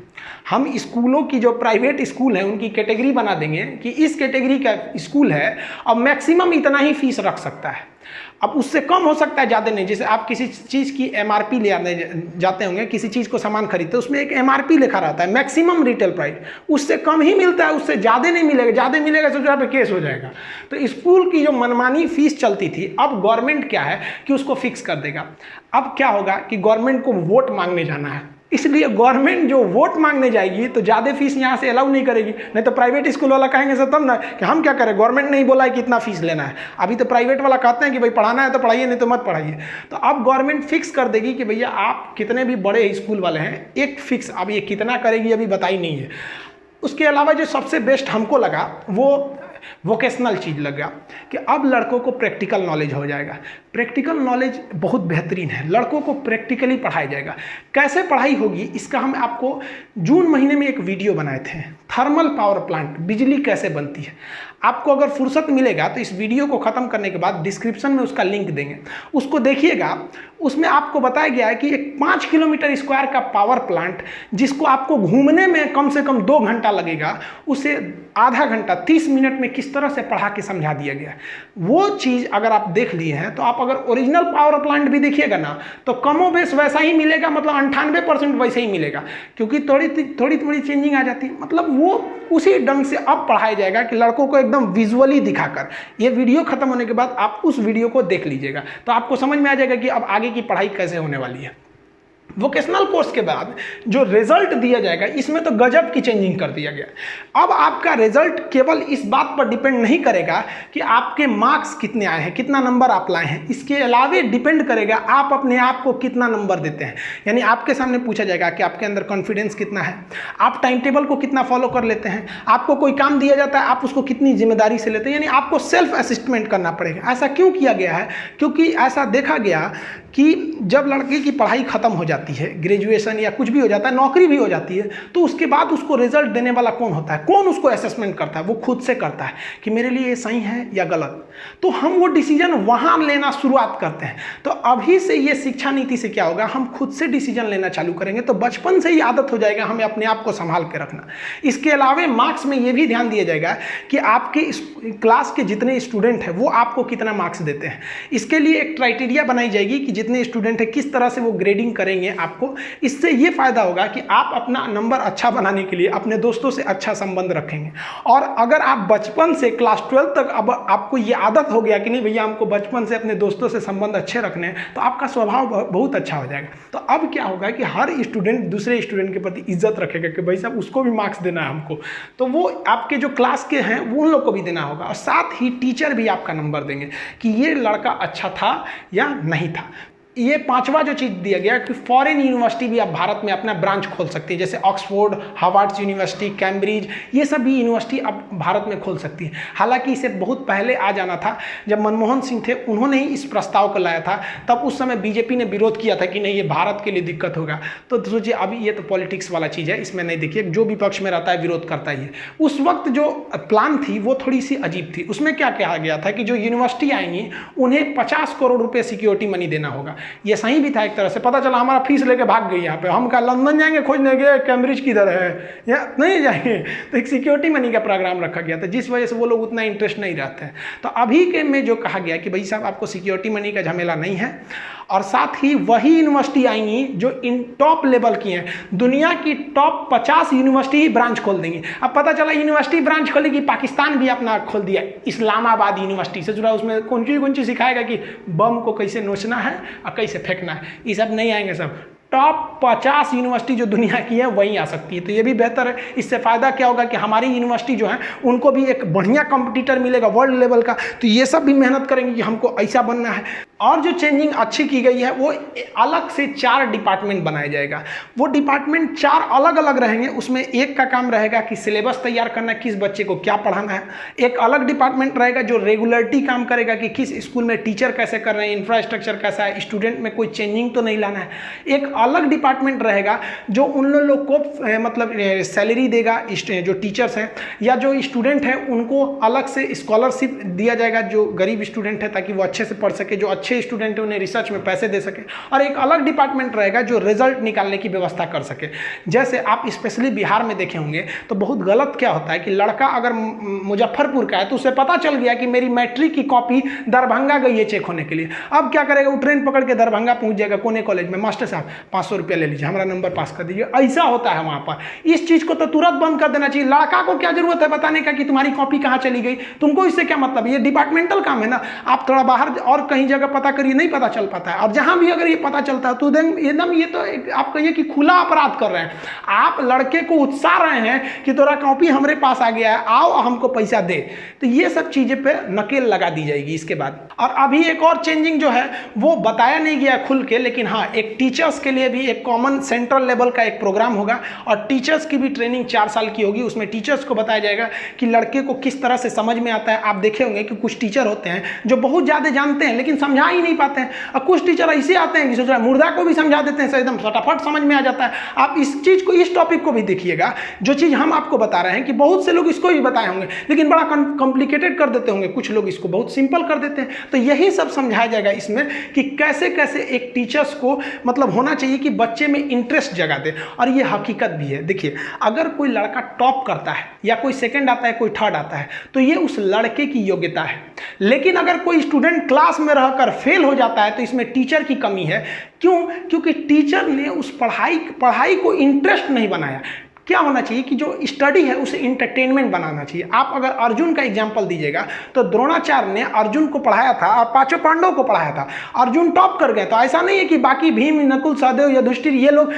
हम स्कूलों की जो प्राइवेट स्कूल है उनकी कैटेगरी बना देंगे कि इस कैटेगरी का स्कूल है अब मैक्सिमम इतना ही फीस रख सकता है, अब उससे कम हो सकता है, ज़्यादा नहीं। जैसे आप किसी चीज़ की एमआरपी ले आने जाते होंगे, किसी चीज़ को सामान खरीदते उसमें एक एमआरपी लिखा रहता है, मैक्सिमम रिटेल प्राइस, उससे कम ही मिलता है, उससे ज़्यादा नहीं मिलेगा। ज़्यादा मिलेगा तो यहाँ पे केस हो जाएगा। तो स्कूल की जो मनमानी फीस चलती थी, अब गवर्नमेंट क्या है कि उसको फिक्स कर देगा। अब क्या होगा कि गवर्नमेंट को वोट मांगने जाना है, इसलिए गवर्नमेंट जो वोट मांगने जाएगी तो ज़्यादा फीस यहाँ से अलाउ नहीं करेगी। नहीं तो प्राइवेट स्कूल वाला कहेंगे सर तब ना कि हम क्या करें, गवर्नमेंट नहीं बोला है कि इतना फीस लेना है। अभी तो प्राइवेट वाला कहते हैं कि भाई पढ़ाना है तो पढ़ाइए, नहीं तो मत पढ़ाइए। तो अब गवर्नमेंट फिक्स कर देगी कि भैया आप कितने भी बड़े स्कूल वाले हैं, एक फिक्स, अब ये कितना करेगी अभी बताई नहीं है। उसके अलावा जो सबसे बेस्ट हमको लगा वो वोकेशनल चीज़ लगा कि अब लड़कों को प्रैक्टिकल नॉलेज हो जाएगा। प्रैक्टिकल नॉलेज बहुत बेहतरीन है, लड़कों को प्रैक्टिकली पढ़ाया जाएगा। कैसे पढ़ाई होगी इसका हम आपको जून महीने में एक वीडियो बनाए थे, थर्मल पावर प्लांट, बिजली कैसे बनती है। आपको अगर फुर्सत मिलेगा तो इस वीडियो को ख़त्म करने के बाद डिस्क्रिप्शन में उसका लिंक देंगे, उसको देखिएगा। उसमें आपको बताया गया है कि एक 5 किलोमीटर स्क्वायर का पावर प्लांट जिसको आपको घूमने में कम से कम 2 घंटा लगेगा, उसे आधा घंटा 30 मिनट में किस तरह से पढ़ा के समझा दिया गया है। वो चीज़ अगर आप देख लिए हैं तो आप अगर ओरिजिनल पावर प्लांट भी देखिएगा ना तो कमोबेश वैसा ही मिलेगा, मतलब 98% वैसे ही मिलेगा, क्योंकि थोड़ी चेंजिंग आ जाती है। मतलब वो उसी ढंग से अब पढ़ाया जाएगा कि लड़कों को एकदम विजुअली दिखाकर। ये वीडियो खत्म होने के बाद आप उस वीडियो को देख लीजिएगा तो आपको समझ में आ जाएगा कि अब आगे की पढ़ाई कैसे होने वाली है। वोकेशनल कोर्स के बाद जो रिजल्ट दिया जाएगा इसमें तो गजब की चेंजिंग कर दिया गया। अब आपका रिजल्ट केवल इस बात पर डिपेंड नहीं करेगा कि आपके मार्क्स कितने आए हैं, कितना नंबर आप लाए हैं, इसके अलावा डिपेंड करेगा आप अपने आप को कितना नंबर देते हैं। यानी आपके सामने पूछा जाएगा कि आपके अंदर कॉन्फिडेंस कितना है, आप टाइम टेबल को कितना फॉलो कर लेते हैं, आपको कोई काम दिया जाता है आप उसको कितनी जिम्मेदारी से लेते हैं। यानी आपको सेल्फ असिस्टमेंट करना पड़ेगा। ऐसा क्यों किया गया है? क्योंकि ऐसा देखा गया कि जब लड़के की पढ़ाई खत्म हो जाती है, ग्रेजुएशन या कुछ भी हो जाता है, नौकरी भी हो जाती है, तो उसके बाद उसको रिजल्ट देने वाला कौन होता है, कौन उसको असेसमेंट करता है? वो खुद से करता है कि मेरे लिए ये सही है या गलत। तो हम वो डिसीजन वहाँ लेना शुरुआत करते हैं। तो अभी से ये शिक्षा नीति से क्या होगा, हम खुद से डिसीजन लेना चालू करेंगे, तो बचपन से ही आदत हो जाएगा हमें अपने आप को संभाल के रखना। इसके अलावा मार्क्स में ये भी ध्यान दिया जाएगा कि आपके क्लास के जितने स्टूडेंट हैं वो आपको कितना मार्क्स देते हैं। इसके लिए एक क्राइटेरिया बनाई जाएगी कि जितने स्टूडेंट है किस तरह से वो ग्रेडिंग करेंगे आपको। इससे ये फायदा होगा कि आप अपना नंबर अच्छा बनाने के लिए अपने दोस्तों से अच्छा संबंध रखेंगे। और अगर आप बचपन से क्लास 12 तक अब आपको ये आदत हो गया कि नहीं भैया हमको बचपन से अपने दोस्तों से संबंध अच्छे रखने हैं, तो आपका स्वभाव बहुत अच्छा हो जाएगा। तो अब क्या होगा कि हर स्टूडेंट दूसरे स्टूडेंट के प्रति इज्जत रखेगा कि भाई साहब उसको भी मार्क्स देना है हमको, तो वो आपके जो क्लास के हैं वो उन लोग को भी देना होगा। और साथ ही टीचर भी आपका नंबर देंगे कि ये लड़का अच्छा था या नहीं था। ये 5वां जो चीज़ दिया गया कि फॉरेन यूनिवर्सिटी भी आप भारत में अपना ब्रांच खोल सकती है, जैसे ऑक्सफोर्ड, हार्वर्ड यूनिवर्सिटी, कैम्ब्रिज, ये सब भी यूनिवर्सिटी अब भारत में खोल सकती है। हालांकि इसे बहुत पहले आ जाना था, जब मनमोहन सिंह थे उन्होंने ही इस प्रस्ताव को लाया था, तब उस समय बीजेपी ने विरोध किया था कि नहीं ये भारत के लिए दिक्कत होगा। तो सोचिए अभी ये तो पॉलिटिक्स वाला चीज़ है, इसमें नहीं, देखिए जो विपक्ष में रहता है विरोध करता ही है। उस वक्त जो प्लान थी वो थोड़ी सी अजीब थी। उसमें क्या कहा गया था कि जो यूनिवर्सिटी आएंगी उन्हें 50 करोड़ रुपये सिक्योरिटी मनी देना होगा। ये सही भी था एक तरह से, पता चला हमारा फीस लेके भाग गई यहाँ पे, हम कहा लंदन जाएंगे खोजने के, कैम्ब्रिज किधर है, या नहीं जाएंगे। तो एक सिक्योरिटी मनी का प्रोग्राम रखा गया था, जिस वजह से वो लोग उतना इंटरेस्ट नहीं रहते हैं। तो अभी के में जो कहा गया कि भाई साहब आपको सिक्योरिटी मनी का झमेला नहीं है, और साथ ही वही यूनिवर्सिटी आएंगी जो इन टॉप लेवल की हैं, दुनिया की टॉप 50 यूनिवर्सिटी ही ब्रांच खोल देंगी। अब पता चला यूनिवर्सिटी ब्रांच खोलेगी, पाकिस्तान भी अपना खोल दिया इस्लामाबाद यूनिवर्सिटी से जुड़ा, उसमें कौन सी सिखाएगा कि बम को कैसे नोचना है और कैसे फेंकना है, ये सब नहीं आएंगे। सब टॉप 50 यूनिवर्सिटी जो दुनिया की है वहीं आ सकती है। तो ये भी बेहतर है, इससे फ़ायदा क्या होगा कि हमारी यूनिवर्सिटी जो है उनको भी एक बढ़िया कंपटीटर मिलेगा वर्ल्ड लेवल का। तो ये सब भी मेहनत करेंगे कि हमको ऐसा बनना है। और जो चेंजिंग अच्छी की गई है वो अलग से 4 डिपार्टमेंट बनाया जाएगा। वो डिपार्टमेंट 4 अलग अलग रहेंगे। उसमें एक का काम रहेगा कि सिलेबस तैयार करना, किस बच्चे को क्या पढ़ाना है। एक अलग डिपार्टमेंट रहेगा जो रेगुलरिटी काम करेगा कि किस स्कूल में टीचर कैसे कर रहे हैं, इंफ्रास्ट्रक्चर कैसा है, स्टूडेंट में कोई चेंजिंग तो नहीं लाना है। एक अलग डिपार्टमेंट रहेगा जो उन लोग को मतलब सैलरी देगा, जो टीचर्स हैं या जो स्टूडेंट हैं उनको अलग से स्कॉलरशिप दिया जाएगा जो गरीब स्टूडेंट है, ताकि वो अच्छे से पढ़ सके, जो अच्छे स्टूडेंट हैं उन्हें रिसर्च में पैसे दे सके। और एक अलग डिपार्टमेंट रहेगा जो रिजल्ट निकालने की व्यवस्था कर सके। जैसे आप स्पेशली बिहार में देखे होंगे तो बहुत गलत क्या होता है कि लड़का अगर मुजफ्फरपुर का है तो उसे पता चल गया कि मेरी मैट्रिक की कॉपी दरभंगा गई है चेक होने के लिए। अब क्या करेगा, वो ट्रेन पकड़ के दरभंगा पहुंच जाएगा कोने कॉलेज में, मास्टर साहब 500 रुपया ले लीजिए, हमारा नंबर पास कर दीजिए। ऐसा होता है वहां पर। इस चीज को तो तुरंत बंद कर देना चाहिए। लड़का को क्या जरूरत है बताने का कि तुम्हारी कॉपी कहां चली गई, तुमको इससे क्या मतलब। ये डिपार्टमेंटल काम है ना, आप थोड़ा बाहर और कहीं जगह पता करिए, नहीं पता चल पाता है। और जहां भी अगर ये पता चलता है तो एकदम ये तो आप कहिए कि खुला अपराध कर रहे हैं। आप लड़के को उत्साह रहे हैं कि तेरा कॉपी हमारे पास आ गया है, आओ हमको पैसा दे। तो ये सब चीजें पे नकेल लगा दी जाएगी इसके बाद। और अभी एक और चेंजिंग जो है वो बताया नहीं गया खुल के, लेकिन हाँ एक टीचर्स के लिए भी एक कॉमन सेंट्रल लेवल का एक प्रोग्राम होगा और टीचर्स की भी ट्रेनिंग 4 साल की होगी। उसमें टीचर्स को बताया जाएगा कि लड़के को किस तरह से समझ में आता है। आप देखे होंगे कि कुछ टीचर होते हैं जो बहुत ज्यादा जानते हैं लेकिन समझा ही नहीं पाते हैं, और कुछ टीचर ऐसे आते हैं कि सोच रहे हैं मुर्दा को भी समझा देते हैं, एकदम फटाफट समझ में आ जाता है। आप इस चीज को, इस टॉपिक को भी देखिएगा, जो चीज हम आपको बता रहे हैं कि बहुत से लोग इसको भी बताए होंगे लेकिन बड़ा कॉम्प्लिकेटेड कर देते होंगे, कुछ लोग इसको बहुत सिंपल कर देते हैं। तो यही सब समझाया जाएगा इसमें कि कैसे कैसे एक टीचर्स को मतलब होना चाहिए कि बच्चे में इंटरेस्ट जगा दे। और ये हकीकत भी है। देखिए अगर कोई लड़का टॉप करता है या कोई सेकंड आता है, कोई थर्ड आता है, तो ये उस लड़के की योग्यता है। लेकिन अगर कोई स्टूडेंट क्लास में रहकर फेल हो जाता है तो इसमें टीचर की कमी है। क्यों? क्योंकि टीचर ने उस पढ़ाई को इंटरेस्ट नहीं बनाया। क्या होना चाहिए कि जो स्टडी है उसे इंटरटेनमेंट बनाना चाहिए। आप अगर अर्जुन का एग्जांपल दीजिएगा तो द्रोणाचार्य ने अर्जुन को पढ़ाया था और 5 पांडवों को पढ़ाया था। अर्जुन टॉप कर गए तो ऐसा नहीं है कि बाकी भीम, नकुल, सहदेव, युधिष्ठिर ये लोग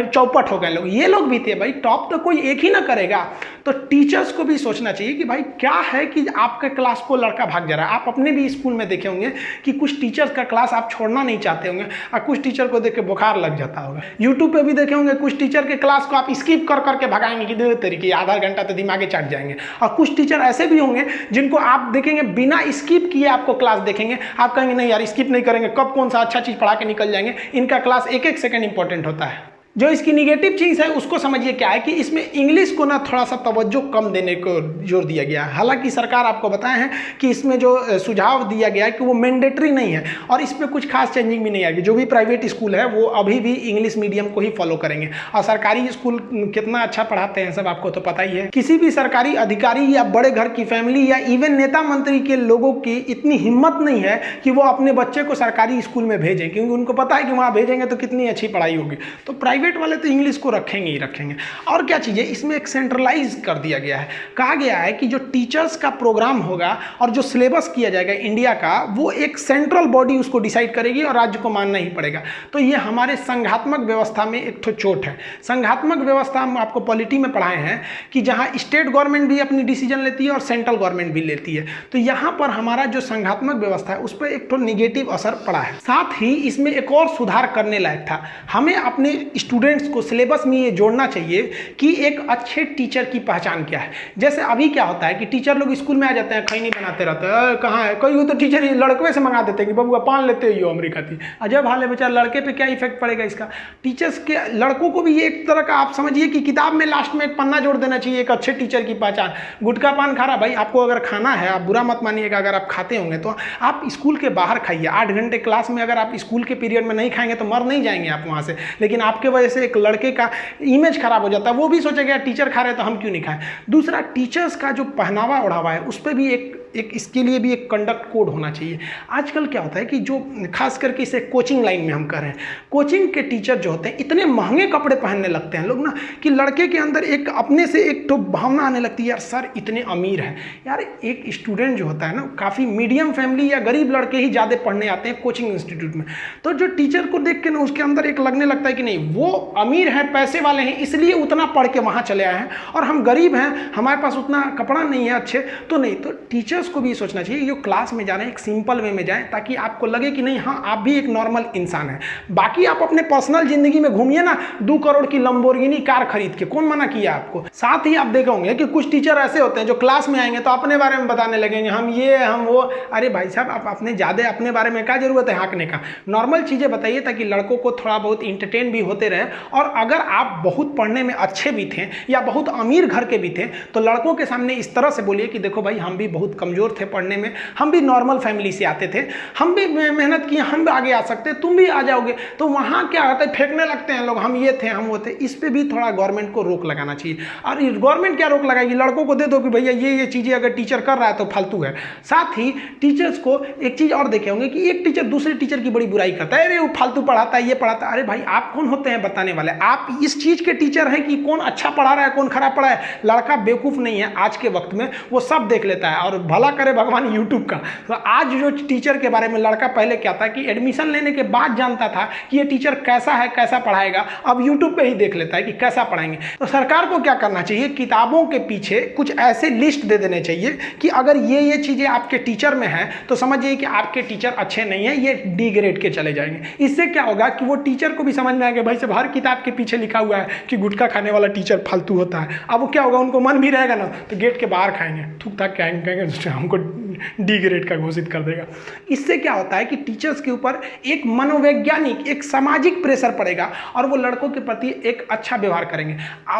चौपट हो गए। लोग ये लोग भी थे भाई, टॉप तो कोई एक ही ना करेगा। तो टीचर्स को भी सोचना चाहिए कि भाई क्या है कि आपके क्लास को लड़का भाग जा रहा है। आप अपने भी स्कूल में देखे होंगे कि कुछ टीचर्स का क्लास आप छोड़ना नहीं चाहते होंगे और कुछ टीचर को देख के बुखार लग जाता होगा। यूट्यूब पे भी देखे होंगे कुछ टीचर के क्लास को आप स्किप करके भगाएंगे कि दो तरीके, आधा घंटा तो दिमागे चढ़ जाएंगे। और कुछ टीचर ऐसे भी होंगे जिनको आप देखेंगे बिना स्किप किए आपको क्लास देखेंगे, आप कहेंगे नहीं यार स्किप नहीं करेंगे, कब कौन सा अच्छा चीज पढ़ा के निकल जाएंगे। इनका क्लास एक एक सेकंड इंपॉर्टेंट होता है। जो इसकी निगेटिव चीज़ है उसको समझिए क्या है कि इसमें इंग्लिश को ना थोड़ा सा तवज्जो कम देने को जोर दिया गया है। हालांकि सरकार आपको बताए हैं कि इसमें जो सुझाव दिया गया है कि वो मैंडेटरी नहीं है और इसमें कुछ खास चेंजिंग भी नहीं आएगी। जो भी प्राइवेट स्कूल है वो अभी भी इंग्लिश मीडियम को ही फॉलो करेंगे और सरकारी स्कूल कितना अच्छा पढ़ाते हैं सब आपको तो पता ही है। किसी भी सरकारी अधिकारी या बड़े घर की फैमिली या इवन नेता मंत्री के लोगों की इतनी हिम्मत नहीं है कि वो अपने बच्चे को सरकारी स्कूल में भेजें, क्योंकि उनको पता है कि वहाँ भेजेंगे तो कितनी अच्छी पढ़ाई होगी। तो प्राइवेट वाले तो इंग्लिश को रखेंगे ही रखेंगे। और क्या चीज़ है, इसमें एक सेंट्रलाइज कर दिया गया है। कहा गया है कि जो टीचर्स का प्रोग्राम होगा और जो सिलेबस किया जाएगा इंडिया का, वो एक सेंट्रल बॉडी उसको डिसाइड करेगी और राज्य को मानना ही पड़ेगा। तो ये हमारे संघात्मक व्यवस्था में एक तो चोट है। संघात्मक व्यवस्था हम आपको पॉलिटी में पढ़ाए हैं कि जहाँ स्टेट गवर्नमेंट भी अपनी डिसीजन लेती है और सेंट्रल गवर्नमेंट भी लेती है। तो यहाँ पर हमारा जो संघात्मक व्यवस्था है उस पर एक तो निगेटिव असर पड़ा है। साथ ही इसमें एक और सुधार करने लायक था। हमें अपने स्टूडेंट्स को सिलेबस में ये जोड़ना चाहिए कि एक अच्छे टीचर की पहचान क्या है। जैसे अभी क्या होता है कि टीचर लोग स्कूल में आ जाते हैं, खैनी बनाते रहते हैं, कहाँ है कोई, तो टीचर लड़के से मंगा देते हैं कि बबुआ पान लेते हो अमेरिका थी। अजब हाल है बेचारा, लड़के पे क्या इफेक्ट पड़ेगा इसका। टीचर्स के लड़कों को भी ये एक तरह का आप समझिए कि किताब में लास्ट में एक पन्ना जोड़ देना चाहिए, एक अच्छे टीचर की पहचान। गुटखा पान खा रहा, भाई आपको अगर खाना है, आप बुरा मत मानिएगा, अगर आप खाते होंगे तो आप स्कूल के बाहर खाइए। 8 घंटे क्लास में अगर आप स्कूल के पीरियड में नहीं खाएंगे तो मर नहीं जाएंगे आप वहाँ से, लेकिन आपके वजह से एक लड़के का इमेज खराब हो जाता है। वो भी सोचेगा टीचर खा रहे तो हम क्यों नहीं खाएं। दूसरा, टीचर्स का जो पहनावा ओढ़ावा है उस पर भी एक इसके लिए भी एक कंडक्ट कोड होना चाहिए। आजकल क्या होता है कि जो खास करके इसे कोचिंग लाइन में हम कर रहे हैं, कोचिंग के टीचर जो होते हैं इतने महंगे कपड़े पहनने लगते हैं लोग ना, कि लड़के के अंदर एक अपने से एक तो भावना आने लगती है, यार सर इतने अमीर हैं। यार एक स्टूडेंट जो होता है ना, काफ़ी मीडियम फैमिली या गरीब लड़के ही ज़्यादा पढ़ने आते हैं कोचिंग इंस्टीट्यूट में, तो जो टीचर को देख के ना उसके अंदर एक लगने लगता है कि नहीं वो अमीर हैं, पैसे वाले हैं, इसलिए उतना पढ़ के वहाँ चले आए हैं, और हम गरीब हैं, हमारे पास उतना कपड़ा नहीं है अच्छे, तो नहीं। तो टीचर्स को भी सोचना चाहिए जो क्लास में जा रहे हैं एक सिंपल वे में जाएं, ताकि आपको लगे कि नहीं हाँ आप भी एक नॉर्मल इंसान हैं। बाकी आप अपने पर्सनल जिंदगी में घूमिए ना 2 करोड़ की लंबोर्गिनी कार खरीद के, कौन मना किया आपको। साथ ही आप देखे होंगे कि कुछ टीचर ऐसे होते हैं जो क्लास में आएंगे तो अपने बारे में बताने लगेंगे, हम ये हम वो। अरे भाई साहब, आप अपने ज़्यादा अपने बारे में क्या जरूरत है हाँकने का। नॉर्मल चीज़ें बताइए ताकि लड़कों को थोड़ा बहुत इंटरटेन भी होते रहे। और अगर आप बहुत पढ़ने में अच्छे भी थे या बहुत अमीर घर के भी थे तो लड़कों के सामने इस तरह से बोलिए कि देखो भाई हम भी बहुत कमज़ोर थे पढ़ने में, हम भी नॉर्मल फैमिली से आते थे, हम भी मेहनत किए, हम भी आगे आ सकते, तुम भी आ जाओगे। तो वहाँ क्या होता है, फेंकने लगते हैं लोग, हम ये थे हम वो थे। इस पे भी थोड़ा गवर्नमेंट को रोक लगाना चाहिए। और गवर्नमेंट क्या रोक लगाएगी, लड़कों को दे दो कि भैया ये चीज़ें अगर टीचर कर रहा है तो फालतू है। साथ ही टीचर्स को एक चीज़ और देखे होंगे कि एक टीचर दूसरे टीचर की बड़ी बुराई करता है, अरे वो फालतू पढ़ाता है, ये पढ़ाता है। अरे भाई आप कौन होते हैं बताने वाले, आप इस चीज़ के टीचर हैं कि कौन अच्छा पढ़ा रहा है कौन खराब पढ़ा है। लड़का बेवकूफ़ नहीं है, आज के वक्त में वो सब देख लेता है, और भला करे भगवान यूट्यूब का। तो आज जो टीचर के बारे में लड़का पहले क्या था कि एडमिशन लेने के बाद जानता था कि ये टीचर कैसा है कैसा पढ़ाएगा, अब यूट्यूब पे ही देख लेता है कि कैसा पढ़ाएंगे। तो सरकार को क्या करना चाहिए, किताबों के पीछे कुछ ऐसे लिस्ट दे देने चाहिए कि अगर ये चीज़ें आपके टीचर में हैं तो समझिए कि आपके टीचर अच्छे नहीं हैं, ये डी ग्रेड के चले जाएंगे। इससे क्या होगा कि वो टीचर को भी समझ में आएगा भाई साहब हर किताब के पीछे लिखा हुआ है कि गुटखा खाने वाला टीचर फालतू होता है। अब वो क्या होगा, उनको मन भी रहेगा ना तो गेट के बाहर खाएंगे, थूक थाक कहेंगे हमको डी ग्रेड का घोषित कर देगा। इससे क्या होता है कि टीचर्स के ऊपर एक मनोवैज्ञानिक एक सामाजिक प्रेशर पड़ेगा और वो लड़कों के प्रति एक अच्छा व्यवहार करेंगे।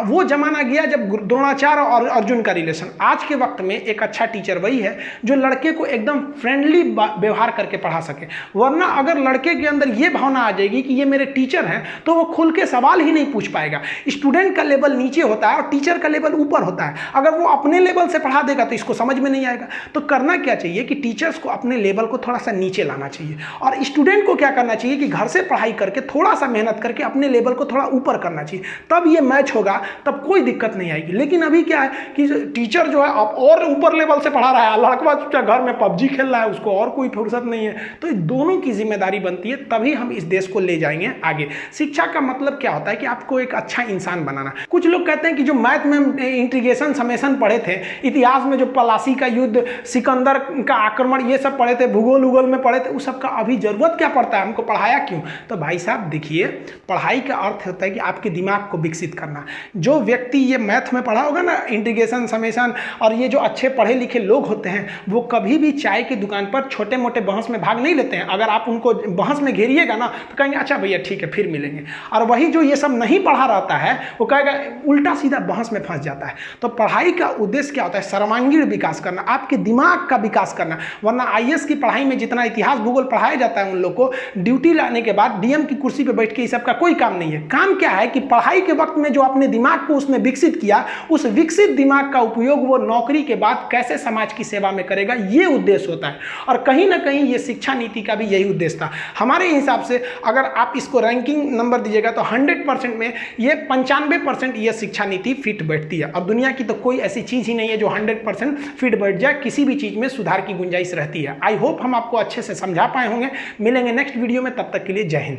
वो जमाना गया जब द्रोणाचार्य और अर्जुन का रिलेशन। आज के वक्त में एक अच्छा टीचर वही है जो लड़के को एकदम फ्रेंडली व्यवहार करके पढ़ा सके। वरना अगर लड़के के अंदर ये भावना आ जाएगी कि ये मेरे टीचर हैं तो वो खुल के सवाल ही नहीं पूछ पाएगा। स्टूडेंट का लेवल नीचे होता है और टीचर का लेवल ऊपर होता है। अगर वो अपने लेवल से पढ़ा देगा तो इसको समझ में नहीं आएगा। तो करना क्या चाहिए कि टीचर्स को अपने लेवल को थोड़ा सा नीचे लाना चाहिए और स्टूडेंट को क्या करना चाहिए कि घर से पढ़ाई करके थोड़ा सा मेहनत करके अपने लेवल को थोड़ा ऊपर करना चाहिए। तब ये मैच होगा, तब कोई दिक्कत नहीं आएगी। लेकिन अभी क्या है कि टीचर जो है अब और ऊपर लेवल से पढ़ा रहा है, लड़का क्या घर में पबजी खेल रहा है, उसको और कोई फुर्सत नहीं है। तो दोनों की जिम्मेदारी बनती है, तभी हम इस देश को ले जाएंगे आगे। शिक्षा का मतलब क्या होता है कि आपको एक अच्छा इंसान बनाना। कुछ लोग कहते हैं कि जो मैथ में इंटीग्रेशन समेशन पढ़े थे, इतिहास में जो पलासी का युद्ध, सिकंदर का आक्रमण, ये सब पढ़े थे, भूगोल उगोल में पढ़े थे, उस सब का अभी जरूरत क्या पड़ता है, हमको पढ़ाया क्यों? तो भाई साहब देखिए, पढ़ाई का अर्थ होता है कि आपके दिमाग को विकसित करना। जो व्यक्ति ये मैथ में पढ़ा होगा ना, इंटीग्रेशन समेशन, और ये जो अच्छे पढ़े लिखे लोग होते हैं वो कभी भी चाय की दुकान पर छोटे मोटे बहस में भाग नहीं लेते हैं। अगर आप उनको बहस में घेरिएगा ना तो कहेंगे अच्छा भैया ठीक है फिर मिलेंगे। और वही जो ये सब नहीं पढ़ा रहता है वो कहेगा, उल्टा सीधा बहस में फंस जाता है। तो पढ़ाई का उद्देश्य क्या होता है? सर्वांगीण विकास करना, आपके दिमाग का विकास करना। वरना आईएएस की पढ़ाई में जितना इतिहास भूगोल पढ़ाया जाता है उन लोग को, ड्यूटी लाने के बाद डीएम की कुर्सी पर बैठ के इस सब का कोई काम नहीं है। काम क्या है कि पढ़ाई के वक्त में जो अपने दिमाग को उसने विकसित किया, उस विकसित दिमाग का उपयोग वो नौकरी के बाद कैसे समाज की सेवा में करेगा, ये उद्देश्य होता है। और कहीं ना कहीं ये शिक्षा नीति का भी यही उद्देश्य था। हमारे हिसाब से अगर आप इसको रैंकिंग नंबर दीजिएगा तो 100% में ये 95% ये शिक्षा नीति फिट बैठती है। और दुनिया की तो कोई ऐसी चीज़ ही नहीं है जो 100% फिट बैठ जाए, किसी भी चीज़ में सुधार की गुंजाइश रहती है। आई होप हम आपको अच्छे से समझा पाए होंगे। मिलेंगे नेक्स्ट वीडियो में, तब तक के लिए जय हिंद।